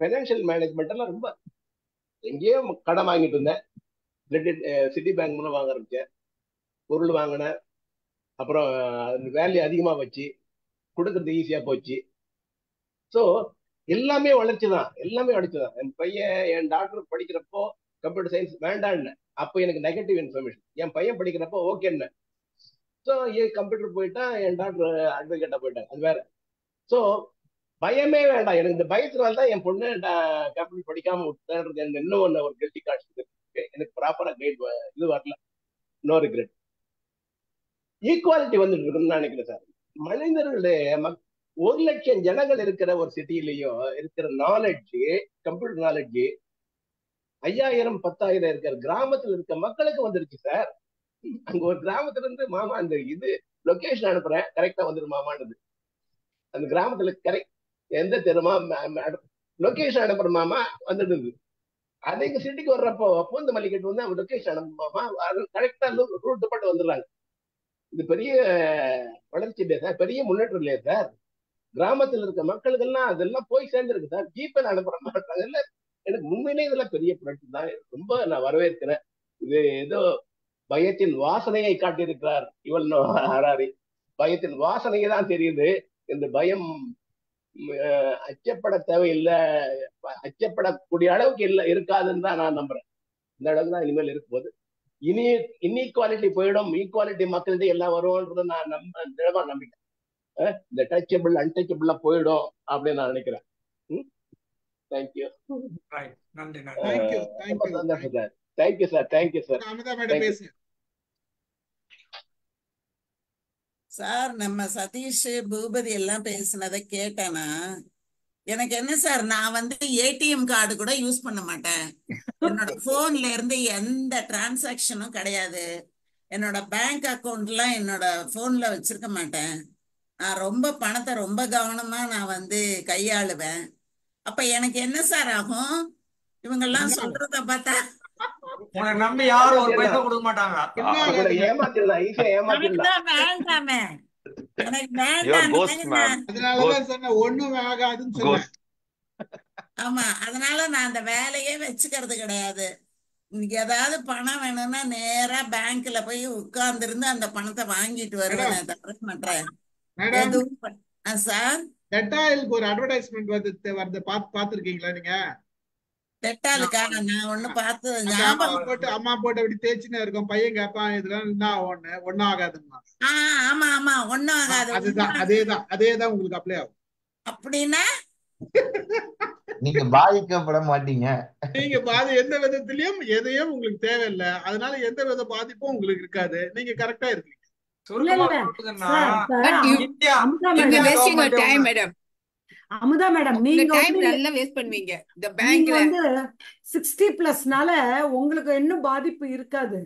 Speaker 10: பைனான்சியல் மேனேஜ்மெண்ட் எல்லாம் ரொம்ப, எங்கேயோ கடன் வாங்கிட்டு இருந்தேன், கிரெடிட் சிட்டி பேங்க் மூலம் வாங்க ஆரம்பிச்சேன். பொருள் வாங்கினேன், அப்புறம் வேல்யூ அதிகமா வச்சு கொடுக்கறது ஈஸியா போச்சு. ஸோ எல்லாமே வளர்ச்சி தான், எல்லாமே வளர்ச்சி தான். என் பையன், என் டாக்டர் படிக்கிறப்போ கம்ப்யூட்டர் சயின்ஸ் வேண்டான்னு, அப்போ எனக்கு நெகட்டிவ் இன்ஃபர்மேஷன். என் பையன் படிக்கிறப்போ ஓகேன்னு. ஸோ ஏன் கம்ப்யூட்டர் போயிட்டா, என் டாக்டர் அட்வொகேட்டா போயிட்டாங்க, அது வேற. ஸோ பயமே வேண்டாம். எனக்கு இந்த பயத்தினால தான் என் பொண்ணு கம்ப்யூட்டர் படிக்காம விட்டுறது. எனக்கு இன்னும் ஒரு கெல்டி கார்டு எனக்கு ப்ராப்பரா கைட் இது வரல. No regret. ஈக்குவாலிட்டி வந்துட்டு இருக்குன்னு நினைக்கிறேன் சார். மனிதர்களுடைய 1 லட்சம் ஜனங்கள் இருக்கிற ஒரு சிட்டிலையும் இருக்கிற நாலேஜ், கம்ப்யூட்டர் நாலேஜ் 5000, 10,000 இருக்கிற கிராமத்துல இருக்க மக்களுக்கு வந்துருச்சு சார். அங்க ஒரு கிராமத்துல இருந்து மாமா அந்த இது லொகேஷன் அனுப்புறேன், கரெக்டா வந்துடும் மாமானது. அந்த கிராமத்துல கரெக்ட் எந்த தெருமா லொகேஷன் அனுப்புற மாமா வந்துடுது. அது எங்க சிட்டிக்கு வர்றப்போ பூந்த மல்லிகட்டு வந்து அவங்க லொகேஷன் அனுப்புமாமா, கரெக்டா ரூட் போட்டு வந்துடுறாங்க. இது பெரிய வளர்ச்சி இல்லையா சார், பெரிய முன்னேற்றம் இல்லையா சார்? கிராமத்துல இருக்க மக்களுக்கெல்லாம் அதெல்லாம் போய் சேர்ந்துருக்கு சார். ஜிபேல அனுப்புற மாட்டாங்க. எனக்கு உண்மையிலே இதெல்லாம் பெரிய புரட்சி தான். ரொம்ப நான் வரவேற்கிறேன். இது ஏதோ பயத்தின் வாசனையை காட்டியிருக்கிறார் இவள் ஹராரி. பயத்தின் வாசனையை தான் தெரியுது. இந்த பயம் அச்சப்பட தேவையில்லை, அச்சப்படக்கூடிய அளவுக்கு இல்லை, இருக்காதுன்னு தான் நான் நம்புறேன். இந்த அளவுக்கு தான் இனிமேல் இருக்கும்போது இனி இன்இக்வாலிட்டி போயிடும், ஈக்குவாலிட்டி மக்கள்கிட்ட எல்லாம் வரும்ன்றது நான் நிலமா நம்பிட்டேன். இந்த டச்சபிள் அன்டச்சபிளா போயிடும் அப்படின்னு நான் நினைக்கிறேன். தேங்க்யூ.
Speaker 6: நன்றி.
Speaker 10: Thank you sir. Thank you sir.
Speaker 3: Sir, நம்ம சதீஷ் பூபதி எல்லாம் பேசினதை கேட்டேனா, எனக்கு என்ன சார், நான் வந்து ஏடிஎம் கார்டு கூட யூஸ் பண்ண மாட்டேன். என்னோட போன்ல இருந்து எந்த டிரான்சாக்ஷனும் கிடையாது. என்னோட பேங்க் அக்கவுண்ட்லாம் என்னோட போன்ல வச்சிருக்க மாட்டேன். நான் ரொம்ப பணத்தை ரொம்ப கவனமா நான் வந்து கையாளுவேன். அப்ப எனக்கு என்ன சார் ஆகும் இவங்கெல்லாம்
Speaker 4: என்ன
Speaker 3: சொல்றத பார்த்தா?
Speaker 6: உன்னை நம்பி யாரும் ஒரு பைசா
Speaker 10: ஏமாத்திடலாம்,
Speaker 6: கொடுக்க மாட்டாங்க.
Speaker 4: என்ன
Speaker 10: உங்களை
Speaker 4: ஆகாதுங்க.
Speaker 10: ஏமாத்திடலாம், ஈஸியா
Speaker 3: எனக்கு
Speaker 10: ஏமாத்திடலாம்.
Speaker 3: தான் வேண்டாமே, எனக்கு
Speaker 8: யுவர்
Speaker 3: வேண்டாம்.
Speaker 8: கோஸ்ட் மேம்.
Speaker 4: அதனாலதான் சொன்னேன் ஒண்ணும் ஆகாதுன்னு சொன்னேன்.
Speaker 8: கோஸ்ட்.
Speaker 3: ஆமா, அதனால நான் அந்த வேலையே வச்சுக்கிறது கிடையாது. இன்னைக்கு ஏதாவது பணம் வேணும்னா நேரா பேங்க்ல போய் உட்கார்ந்துருந்து அந்த பணத்தை வாங்கிட்டு வருவேனே
Speaker 4: மேடம்
Speaker 3: தவிர மற்ற
Speaker 4: மேடம்
Speaker 3: எதுவும் சார்.
Speaker 4: டெட்டாயிலுக்கு ஒரு அட்வர்டைஸ்மெண்ட் வருது பாத்துருக்கீங்களா நீங்க?
Speaker 3: டெட்டாலுக்கா? நான் ஒண்ணு பார்த்து
Speaker 4: அந்த
Speaker 3: ஞாபகம்.
Speaker 4: அம்மா போட்டு அப்படி தேய்ச்சினே இருக்கும். பையன் கேட்பான் இதெல்லாம் என்ன ஒன்னும் ஆகாதுமா.
Speaker 3: ஆமா ஆமா, ஒண்ணும் ஆகாது.
Speaker 4: அதுதான் அதேதான் உங்களுக்கு அப்ளை ஆகும்.
Speaker 3: அப்படின்னா
Speaker 9: நீங்க பாதிக்கப்பட மாட்டீங்க.
Speaker 4: நீங்க எந்த விதத்திலயும் எதையும் உங்களுக்கு தேவையில்லை. அதனால எந்த வித பாதிப்பும் உங்களுக்கு இருக்காது. நீங்க கரெக்டா இருக்கீங்க.
Speaker 6: சுருக்கமா
Speaker 2: இல்ல
Speaker 6: சொல்றதுன்னா
Speaker 2: sir,
Speaker 1: But you
Speaker 6: India
Speaker 2: Amudha
Speaker 1: you'll be
Speaker 6: India
Speaker 2: madam,
Speaker 1: wasting your
Speaker 6: government
Speaker 1: time,
Speaker 6: ஒண்ணு
Speaker 1: madam.
Speaker 2: அமுதா மேடம்,
Speaker 1: உங்க
Speaker 2: நீங்க
Speaker 1: டைம்
Speaker 2: வந்து
Speaker 1: நல்லா வேஸ்ட் பண்ணுவீங்க இந்த
Speaker 2: நீங்க
Speaker 1: பேங்க்ல.
Speaker 2: வந்து 60+னால உங்களுக்கு இன்னும் பாதிப்பு இருக்காது.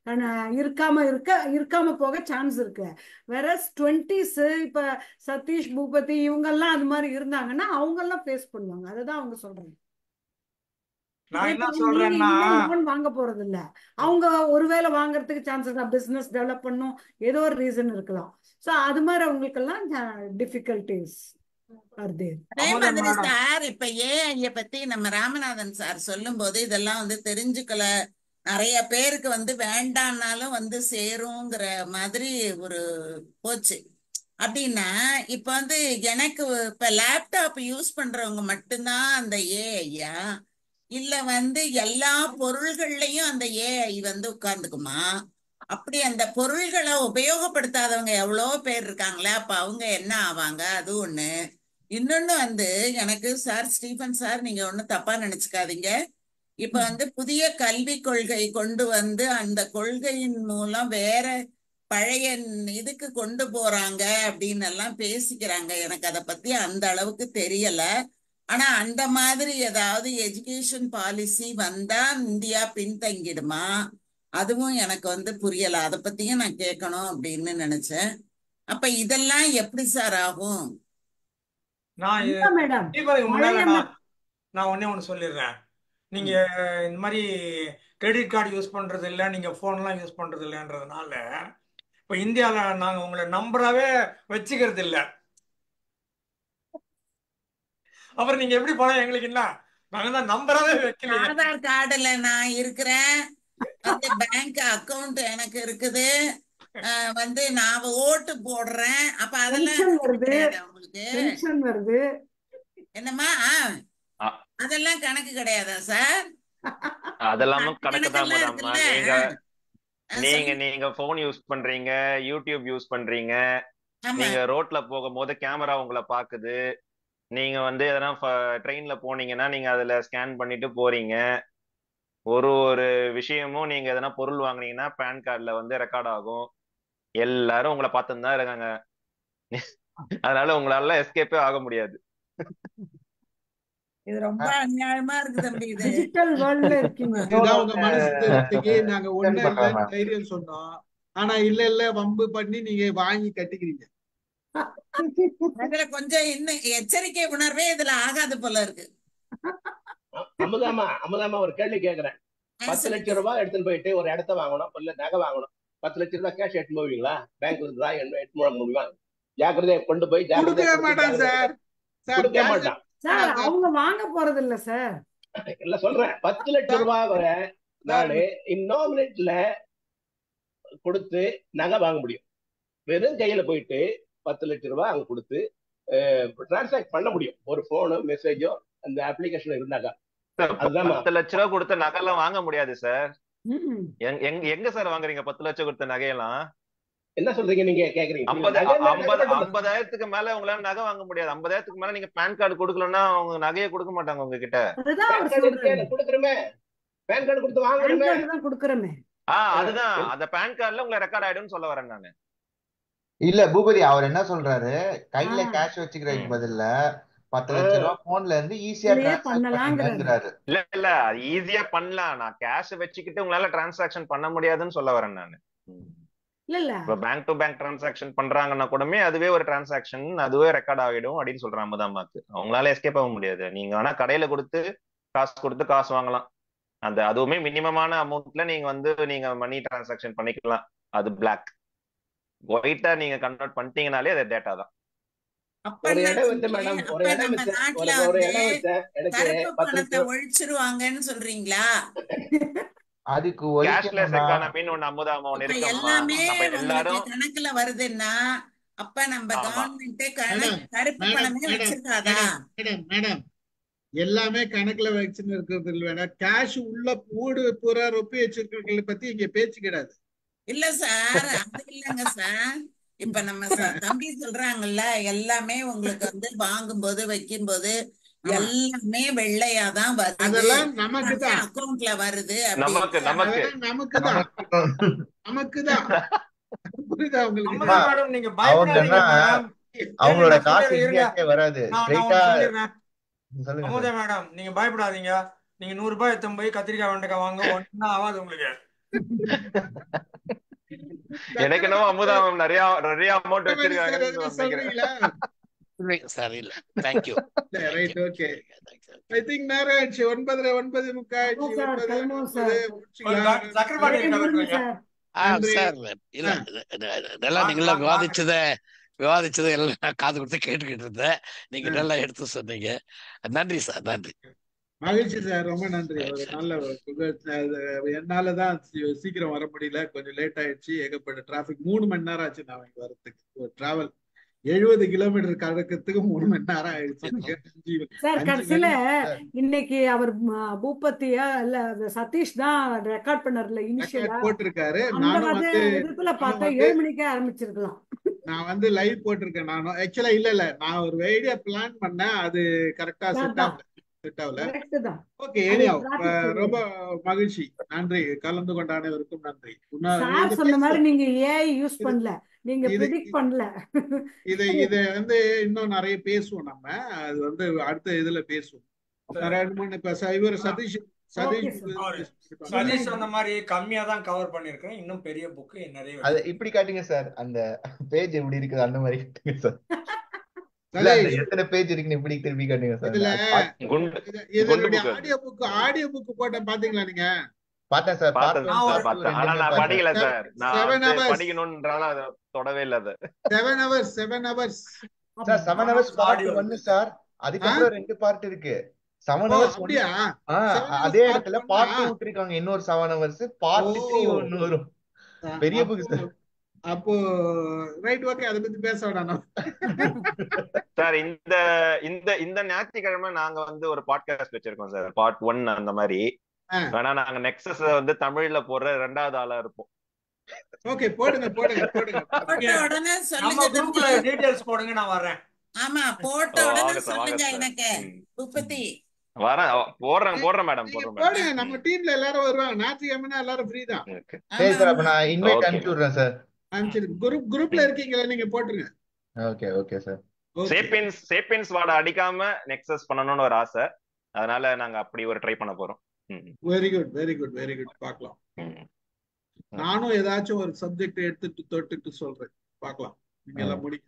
Speaker 2: ஆனா, இருக்காம போக சான்ஸ் இருக்கு. வேற 20s இப்ப சதீஷ் பூபதி இவங்கெல்லாம் அது மாதிரி இருந்தாங்கன்னா அவங்க எல்லாம் ஃபேஸ் பண்ணுவாங்க. அதுதான் அவங்க சொல்றாங்க.
Speaker 6: நான்
Speaker 2: இதே
Speaker 6: என்ன
Speaker 2: மாதிரி நீங்க
Speaker 6: சொல்றேன்னா
Speaker 2: இனிமே லோன் வாங்க போறது இல்ல. அவங்க ஒருவேளை வாங்குறதுக்கு சான்சஸ், பிசினஸ் டெவலப் பண்ணும், ஏதோ ஒரு ரீசன் இருக்கலாம். சோ அது மாதிரி அவங்களுக்கெல்லாம் டிஃபிகல்டிஸ் ஆர் தேர்.
Speaker 3: அதே
Speaker 6: அமுதா
Speaker 3: மாதிரி
Speaker 6: மேடம்,
Speaker 3: சார், இப்ப ஏஐ பத்தி நம்ம ராமநாதன் சார் சொல்லும் போது இதெல்லாம் வந்து தெரிஞ்சுக்கல. நிறைய பேருக்கு வந்து வேண்டான்னாலும் வந்து சேருங்கிற மாதிரி ஒரு போச்சு. அப்படின்னா இப்ப வந்து எனக்கு இப்ப லேப்டாப் யூஸ் பண்றவங்க மட்டும்தான் அந்த ஏஐயா, இல்ல வந்து எல்லா பொருள்கள்லயும் அந்த ஏஐ வந்து உட்கார்ந்துக்குமா? அப்படி அந்த பொருள்களை உபயோகப்படுத்தாதவங்க எவ்வளோ பேர் இருக்காங்களே, அப்ப அவங்க என்ன ஆவாங்க? அது ஒண்ணு. இன்னொன்னு வந்து எனக்கு சார், ஸ்டீஃபன் சார், நீங்க ஒண்ணும் தப்பா நினைச்சுக்காதீங்க. இப்ப வந்து புதிய கல்விக் கொள்கை கொண்டு வந்து அந்த கொள்கையின் மூலம் வேற பழைய இதுக்கு கொண்டு போறாங்க அப்படின்னு எல்லாம் பேசிக்கிறாங்க. எனக்கு அதை பத்தி அந்த அளவுக்கு தெரியல. ஆனா அந்த மாதிரி ஏதாவது எஜுகேஷன் பாலிசி வந்தா இந்தியா பின்தங்கிடுமா? அதுவும் எனக்கு வந்து புரியல. அதை பத்தியும் நான் கேட்கணும் அப்படின்னு நினைச்சேன். அப்ப இதெல்லாம் எப்படி சார் ஆகும்?
Speaker 6: நான் இது
Speaker 2: அமுதா மேடம்,
Speaker 6: தீபாவளிக்கு
Speaker 2: பழைய
Speaker 6: முன்னால நான் ஒண்ணே ஒன்று சொல்லிடுறேன். நீங்க இந்த மாதிரி கிரெடிட் கார்டு யூஸ் பண்றது இல்லை, நீங்க போன்லாம் யூஸ் பண்றது இல்லைன்றதுனால இப்போ இந்தியாவில் நாங்கள் உங்களை நம்பராகவே வச்சுக்கிறது இல்லை. அப்புறம் நீங்க எப்படி பணம் எங்களுக்கு என்ன? நாங்க தான் நம்பராகவே வைக்கலையே.
Speaker 3: ஆதார் கார்டுல நான் இருக்கிறேன், வந்து பேங்க் அக்கவுண்ட் எனக்கு இருக்குது, வந்து நான் ஓட்டு போடுறேன். அப்ப அதெல்லாம்
Speaker 2: பென்ஷன்
Speaker 3: கணக்கு
Speaker 2: வருது,
Speaker 3: கிடையாது உங்களுக்கு?
Speaker 2: பென்ஷன் வருது.
Speaker 3: என்னம்மா?
Speaker 8: அ-
Speaker 3: அதெல்லாம் கணக்கு கிடையாதா சார்?
Speaker 8: அதெல்லாமும்
Speaker 3: அந்த
Speaker 8: கணக்கு தான்
Speaker 3: கணக்கெல்லாம்
Speaker 8: மேடம்.
Speaker 3: இருக்குல்ல.
Speaker 8: நீங்க நீங்க
Speaker 3: சொல்லுங்க.
Speaker 8: நீங்க போன் யூஸ் பண்றீங்க, யூடியூப் யூஸ் பண்றீங்க,
Speaker 3: ஆமா
Speaker 8: நீங்க ரோட்ல போகும்போது கேமரா உங்களை பாக்குது, நீங்க வந்து எதனா ட்ரெயின்ல போனீங்கன்னா நீங்க அதுல ஸ்கேன் பண்ணிட்டு போறீங்க. ஒரு விஷயமும் நீங்க எதனா பொருள் வாங்குனீங்கன்னா பேன் கார்டுல வந்து ரெக்கார்ட் ஆகும். எல்லாரும் உங்களை பார்த்துன்னு தான் இருக்காங்க. அதனால உங்களால எஸ்கேப்பே ஆக முடியாது.
Speaker 3: இது ரொம்ப அநியாயமா இருக்கு தம்பி. இது
Speaker 2: டிஜிட்டல் வேர்ல்ட்ல இருக்கீங்க.
Speaker 4: இதுதான் உங்க மனசு திருப்திக்கு நாங்க
Speaker 9: Extend
Speaker 4: ஒண்ணும்
Speaker 9: பண்றேன்
Speaker 4: இல்லைன்னு
Speaker 9: மேம்.
Speaker 4: தைரியம் சொன்னோம். ஆனா இல்ல வம்பு பண்ணி நீங்க வாங்கி கட்டிக்கிறீங்க.
Speaker 3: அதுல கொஞ்சம் இன்னும் எச்சரிக்கை உணர்வே இதுல ஆகாது போல இருக்கு.
Speaker 10: அமுதாமா ஒரு கேள்வி கேட்கிறேன். 10
Speaker 3: சொல்லுங்க.
Speaker 10: லட்சம் ரூபாய் எடுத்துன்னு போயிட்டு ஒரு இடத்த வாங்கணும், இல்ல நகை வாங்கணும். 10 லட்சம் ரூபாய் கேஷ் எடுத்து போவீங்களா? பேங்க்ல டிரா எடுத்து போட முடியுமா? ஜாக்கிரதையா கொண்டு போய்
Speaker 4: கொடுக்கவே
Speaker 10: ஜாக்கிரதையா
Speaker 4: மாட்டான் சார். சார்
Speaker 10: கொடுக்க
Speaker 4: cash-
Speaker 10: மாட்டான்.
Speaker 2: சார், அவங்க வாங்க போறது இல்ல சார்.
Speaker 10: இல்ல சொல்றேன், 10 லட்சம் ரூபாய் வரை நானு இன்னாமினேட்ல கொடுத்து நகை வாங்க முடியும். வெறும் கையில போயிட்டு 10 லட்சம் ரூபாய் அங்க கொடுத்து டிரான்சாக்ட் பண்ண முடியும். ஒரு போனோ மெசேஜோ அந்த அப்ளிகேஷன் இருந்தாக்கா. அதுதான்
Speaker 8: 10 லட்ச ரூபா கொடுத்த நகையெல்லாம் வாங்க முடியாது சார்.
Speaker 2: ம்ம்.
Speaker 8: எங்க சார் வாங்குறீங்க 10 லட்சம் கொடுத்த நகையெல்லாம்?
Speaker 10: என்ன சொல்றீங்க நீங்க கேக்குறீங்க?
Speaker 8: 50,000க்கு மேல உங்களால நகை வாங்க முடியாது. 50,000க்கு மேல நீங்க பேன் கார்டு கொடுக்கலன்னா அவங்க நகையை கொடுக்க மாட்டாங்க உங்ககிட்ட.
Speaker 2: அதுதான் அவர்
Speaker 10: பேன்
Speaker 2: சொல்றாரு.
Speaker 10: கார்டு கொடுக்குறோமே, பேன் கார்டு கொடுத்து
Speaker 2: பேன்
Speaker 10: வாங்கணுமே.
Speaker 2: கார்டு தான் கொடுக்கறமே.
Speaker 8: அதுதான் அந்த பேன் கார்டுல உங்களை ரெக்கார்ட் ஆயிடும்னு சொல்ல வரேன் நானு.
Speaker 9: இல்ல பூபதி, அவர் என்ன சொல்றாரு, கையில கேஷ் வச்சுக்கிறதுக்கு பதில்ல 10 லட்சம் ரூபாய் போன்ல இருந்து ஈஸியா
Speaker 2: இதுலயே
Speaker 9: டிரான்ஸ்ஃபர்
Speaker 2: பண்ணலாங்கிறாரு.
Speaker 9: பண்ணுங்கிறாரு.
Speaker 8: இல்ல அது ஈஸியா பண்ணலாம். நான் கேஷ் வச்சுக்கிட்டு உங்களால டிரான்சாக்ஷன் பண்ண முடியாதுன்னு சொல்ல வரேன் நானு.
Speaker 2: இல்ல
Speaker 8: இப்ப பேங்க் டு பேங்க் டிரான்சாக்ஷன் பண்றாங்கன்னா கூடமே அதுவே ஒரு டிரான்சாக்ஷன், அதுவே ரெக்கார்ட் ஆகிடும் அப்படின்னு சொல்றான் அமுதாமாக்கு. அவங்களால எஸ்கேப் ஆக முடியாது. நீங்க வேணா கடையில கொடுத்து காசு வாங்கலாம். அந்த அதுவுமே மினிமமான அமௌண்ட்ல நீங்க மணி டிரான்சாக்ஷன் பண்ணிக்கலாம். அது பிளாக். ஒயிட்டா நீங்க கன்வெர்ட் பண்ணிட்டீங்கனாலே அது டேட்டா தான்.
Speaker 10: ஒரு இடம் வந்து மேடம், ஒரு இடம்
Speaker 3: நம்ம
Speaker 10: வச்சேன்,
Speaker 3: நாட்டுல
Speaker 10: ஒரு
Speaker 3: வந்து
Speaker 10: இடம் வச்சேன், எனக்கு
Speaker 3: கருப்பு
Speaker 10: 10
Speaker 3: பணத்தை
Speaker 10: லட்சம்.
Speaker 3: ஒழிச்சிருவாங்கன்னு சொல்றீங்களா?
Speaker 9: அதுக்கு
Speaker 8: கேஷ்லெஸ்
Speaker 9: ஒழிக்கணும்னா
Speaker 8: எக்கானமின்னு ஒண்ணு அமுதாமா ஒண்ணு
Speaker 3: இப்ப
Speaker 8: இருக்கம்மா.
Speaker 3: எல்லாமே
Speaker 8: நம்ம
Speaker 3: உங்களுக்கு
Speaker 8: எல்லாரும்
Speaker 3: கணக்குல வருதுன்னா அப்ப நம்ம
Speaker 8: ஆமா
Speaker 3: கவர்மெண்ட்
Speaker 4: மேடம்
Speaker 3: கருப்பு
Speaker 4: மேடம்
Speaker 3: பணமே
Speaker 4: மேடம்
Speaker 3: வச்சிருக்காதா?
Speaker 4: மேடம் மேடம் எல்லாமே கணக்குல வச்சுன்னு இருக்கிறது இல்ல வேணா. கேஷ் உள்ள ஊடு பூரா ரொப்பி வச்சிருக்கிறவங்களை பத்தி இங்க பேச்சு கிடையாது.
Speaker 3: இல்ல சார், அது இல்லைங்க சார். இப்ப நம்ம தம்பி சொல்றாங்கல்ல, எல்லாமே உங்களுக்கு வந்து வாங்கும்போது வைக்கும்போது
Speaker 4: ஆமா,
Speaker 3: எல்லாமே வெள்ளையாதான் வருது,
Speaker 4: அதெல்லாம் நமக்கு தான்,
Speaker 3: அக்கௌண்ட்ல வருது
Speaker 8: நமக்கு
Speaker 3: அப்படின்னு.
Speaker 8: நமக்கு
Speaker 4: அதெல்லாம் நமக்கு தான், நமக்கு தான். புரியுதா உங்களுக்கு?
Speaker 6: அமுதா
Speaker 9: அம்மா,
Speaker 6: மேடம் நீங்க
Speaker 9: அவங்கன்னா
Speaker 6: பயப்படாதீங்க மேடம்.
Speaker 9: அவங்களோட
Speaker 6: நான்
Speaker 9: காசு
Speaker 6: சொல்லிடுறேன், இருங்க.
Speaker 9: இந்தியாக்கே வராது.
Speaker 6: நான்
Speaker 9: ஸ்ட்ரைட்டா
Speaker 6: ஒண்ணு சொல்லிடுறேன்.
Speaker 9: சொல்லுங்க
Speaker 6: அமுதா
Speaker 9: சார்.
Speaker 6: மேடம் நீங்க பயப்படாதீங்க. நீங்க 100 ரூபாய் எடுத்து போய் கத்திரிக்காய் வெண்டைக்காய் வாங்க, ஒன்னும் ஆகாது உங்களுக்கு.
Speaker 8: எனக்கு என்னமோ அமுதா மேம் நிறைய அமௌண்ட்
Speaker 4: சக்கரவர்த்தி சார்
Speaker 8: வச்சிருக்காங்கன்னு
Speaker 4: எதுனா
Speaker 8: நினைக்கிறேன்.
Speaker 11: இல்லைங்க சார், இல்ல. Thank you.
Speaker 4: Right, okay. I think நேரம் ஆயிடுச்சு. 9:30 9:45
Speaker 2: ஆமா
Speaker 4: ஆயிடுச்சு.
Speaker 2: சார்,
Speaker 4: 9
Speaker 2: கிளம்புவோம் சார்.
Speaker 4: 9 முடிச்சுக்கலாம்.
Speaker 6: சக்கரபாணி
Speaker 2: வேலையை முடிங்க சார்.
Speaker 4: நன்றி.
Speaker 11: சார், இல்ல, நல்லா நீங்களா விவாதிச்சதை எல்லாம் நான் காது கொடுத்து கேட்டுக்கிட்டு இருந்தேன். நீங்க நல்லா எடுத்து சொன்னீங்க. நன்றி சார், நன்றி.
Speaker 4: மகிழ்ச்சி சார், ரொம்ப நன்றி.
Speaker 11: ரைட்
Speaker 4: ஒரு
Speaker 11: சார்.
Speaker 4: நல்ல என்னாலதான் சீக்கிரம் வர முடியல, கொஞ்சம் லேட் ஆயிடுச்சு. ஏகப்பட்ட டிராபிக். 3 மணி நேரம் ஆச்சு நான் இங்க வரதுக்கு. ஒரு டிராவல் 70 கிலோமீட்டர் கடக்கிறதுக்கு 3 மணி நேரம் ஆயிடுச்சு எனக்கு.
Speaker 2: சார்
Speaker 4: 5
Speaker 2: கடைசியில
Speaker 4: மணி
Speaker 2: இன்னைக்கு அவர் பூபதியா இல்ல சதீஷ் தான் ரெக்கார்ட் பண்ணார்ல இனிஷியலா,
Speaker 4: ரெக்கார்ட் போட்டிருக்காரு.
Speaker 2: அந்த
Speaker 4: நானும்
Speaker 2: மாதிரி விதத்துல பார்த்தா 7 மணிக்கே ஆரம்பிச்சிருக்கலாம்.
Speaker 4: நான் லைவ் போட்டிருக்கேன். நானும் ஆக்சுவலா இல்ல நான் ஒரு ஐடியா பிளான் பண்ணேன். அது கரெக்டா செட் ஆகல.
Speaker 2: கரெக்ட் தான்.
Speaker 4: ஓகே, ரொம்ப மகிழ்ச்சி. நன்றி. கலந்து கொண்ட அனைவருக்கும் நன்றி.
Speaker 2: சார் சொன்ன மாதிரி நீங்க ஏஐ யூஸ் பண்ணல, நீங்க ப்ரெடிக்ட் பண்ணல.
Speaker 4: இதை இன்னும் நிறைய பேசுவோம் நம்ம. அது அடுத்த இதுல பேசுவோம். 2-3 இப்ப இவர்
Speaker 6: சதீஷ் சொன்ன மாதிரி கம்மியா தான் கவர் பண்ணிருக்கேன். இன்னும் பெரிய புக் நிறைய
Speaker 9: அது இப்படி காட்டுங்க சார். அந்த பேஜ் எப்படி இருக்குது அந்த மாதிரி காட்டுங்க சார். இல்ல அந்த எத்தனை பேஜ் இருக்குன்னு இப்படி திருப்பி காட்டுங்க சார்.
Speaker 4: இதனுடைய ஆடியோ புக் போட்டேன், பாத்தீங்களா நீங்க?
Speaker 9: பார்த்தேன் சார்,
Speaker 8: பார்த்தேன். ஆனா நான் படிக்கல சார். நான் படிக்கணும்ன்றால அதை தொடவே இல்ல. அது
Speaker 4: 7 hours
Speaker 9: sir. 7 hours part 1 sir. அதுக்கப்புறம் 2 பார்ட் இருக்கு. 7 hours
Speaker 4: அப்படியா?
Speaker 9: அதே இடத்துல பார்ட் 2 விட்டுருக்காங்க. இன்னொரு 7 hours பார்ட் 3 ஒன்னு வரும். பெரிய புக் சார்.
Speaker 4: அப்போ ரைட், ஓகே. அதை பத்தி பேச வேண்டாம்
Speaker 8: சார். இந்த ஞாயிற்றுக்கிழமை நாங்க ஒரு பாட்காஸ்ட் வச்சிருக்கோம் சார். பார்ட் 1 அந்த மாதிரி. வேணா நாங்க நெக்ஸஸ் தமிழ்ல போடுற 2வது ஆளா இருப்போம்.
Speaker 4: ஓகே, போடுங்க.
Speaker 3: உடனே சொல்லுங்க.
Speaker 6: குரூப்ல டீடைல்ஸ் போடுங்க, நான் வரேன்.
Speaker 3: ஆமா, போட்ட உடனே சொல்லுங்க எனக்கு. பூபதி
Speaker 8: வரேன். போடுறேன் மேடம்,
Speaker 4: போடுங்க. நம்ம டீம்ல எல்லாரும் வருவாங்க. ஞாயிற்றுக்கிழமை எல்லாரும் ஃப்ரீ தான்.
Speaker 9: சரி சார், அப்ப நான் இன்வைட் அனுப்பிச்சு விடுறேன் சார்.
Speaker 4: குரூப்ல இருக்கீங்களா? நீங்க போட்டுருங்க.
Speaker 9: Okay sir.
Speaker 8: சேப்பியன்ஸ் வாட அடிக்காம நெக்ஸஸ் பண்ணணும்னு ஒரு ஆசை. அதனால நாங்க அப்படி ஒரு ட்ரை பண்ண போறோம்.
Speaker 4: Very good. பார்க்கலாம். நானும் ஏதாச்சும் ஒரு சப்ஜெக்ட் எடுத்துட்டு தொட்டுட்டு சொல்றேன். பார்க்கலாம். நீங்க எல்லாம் முடிங்க.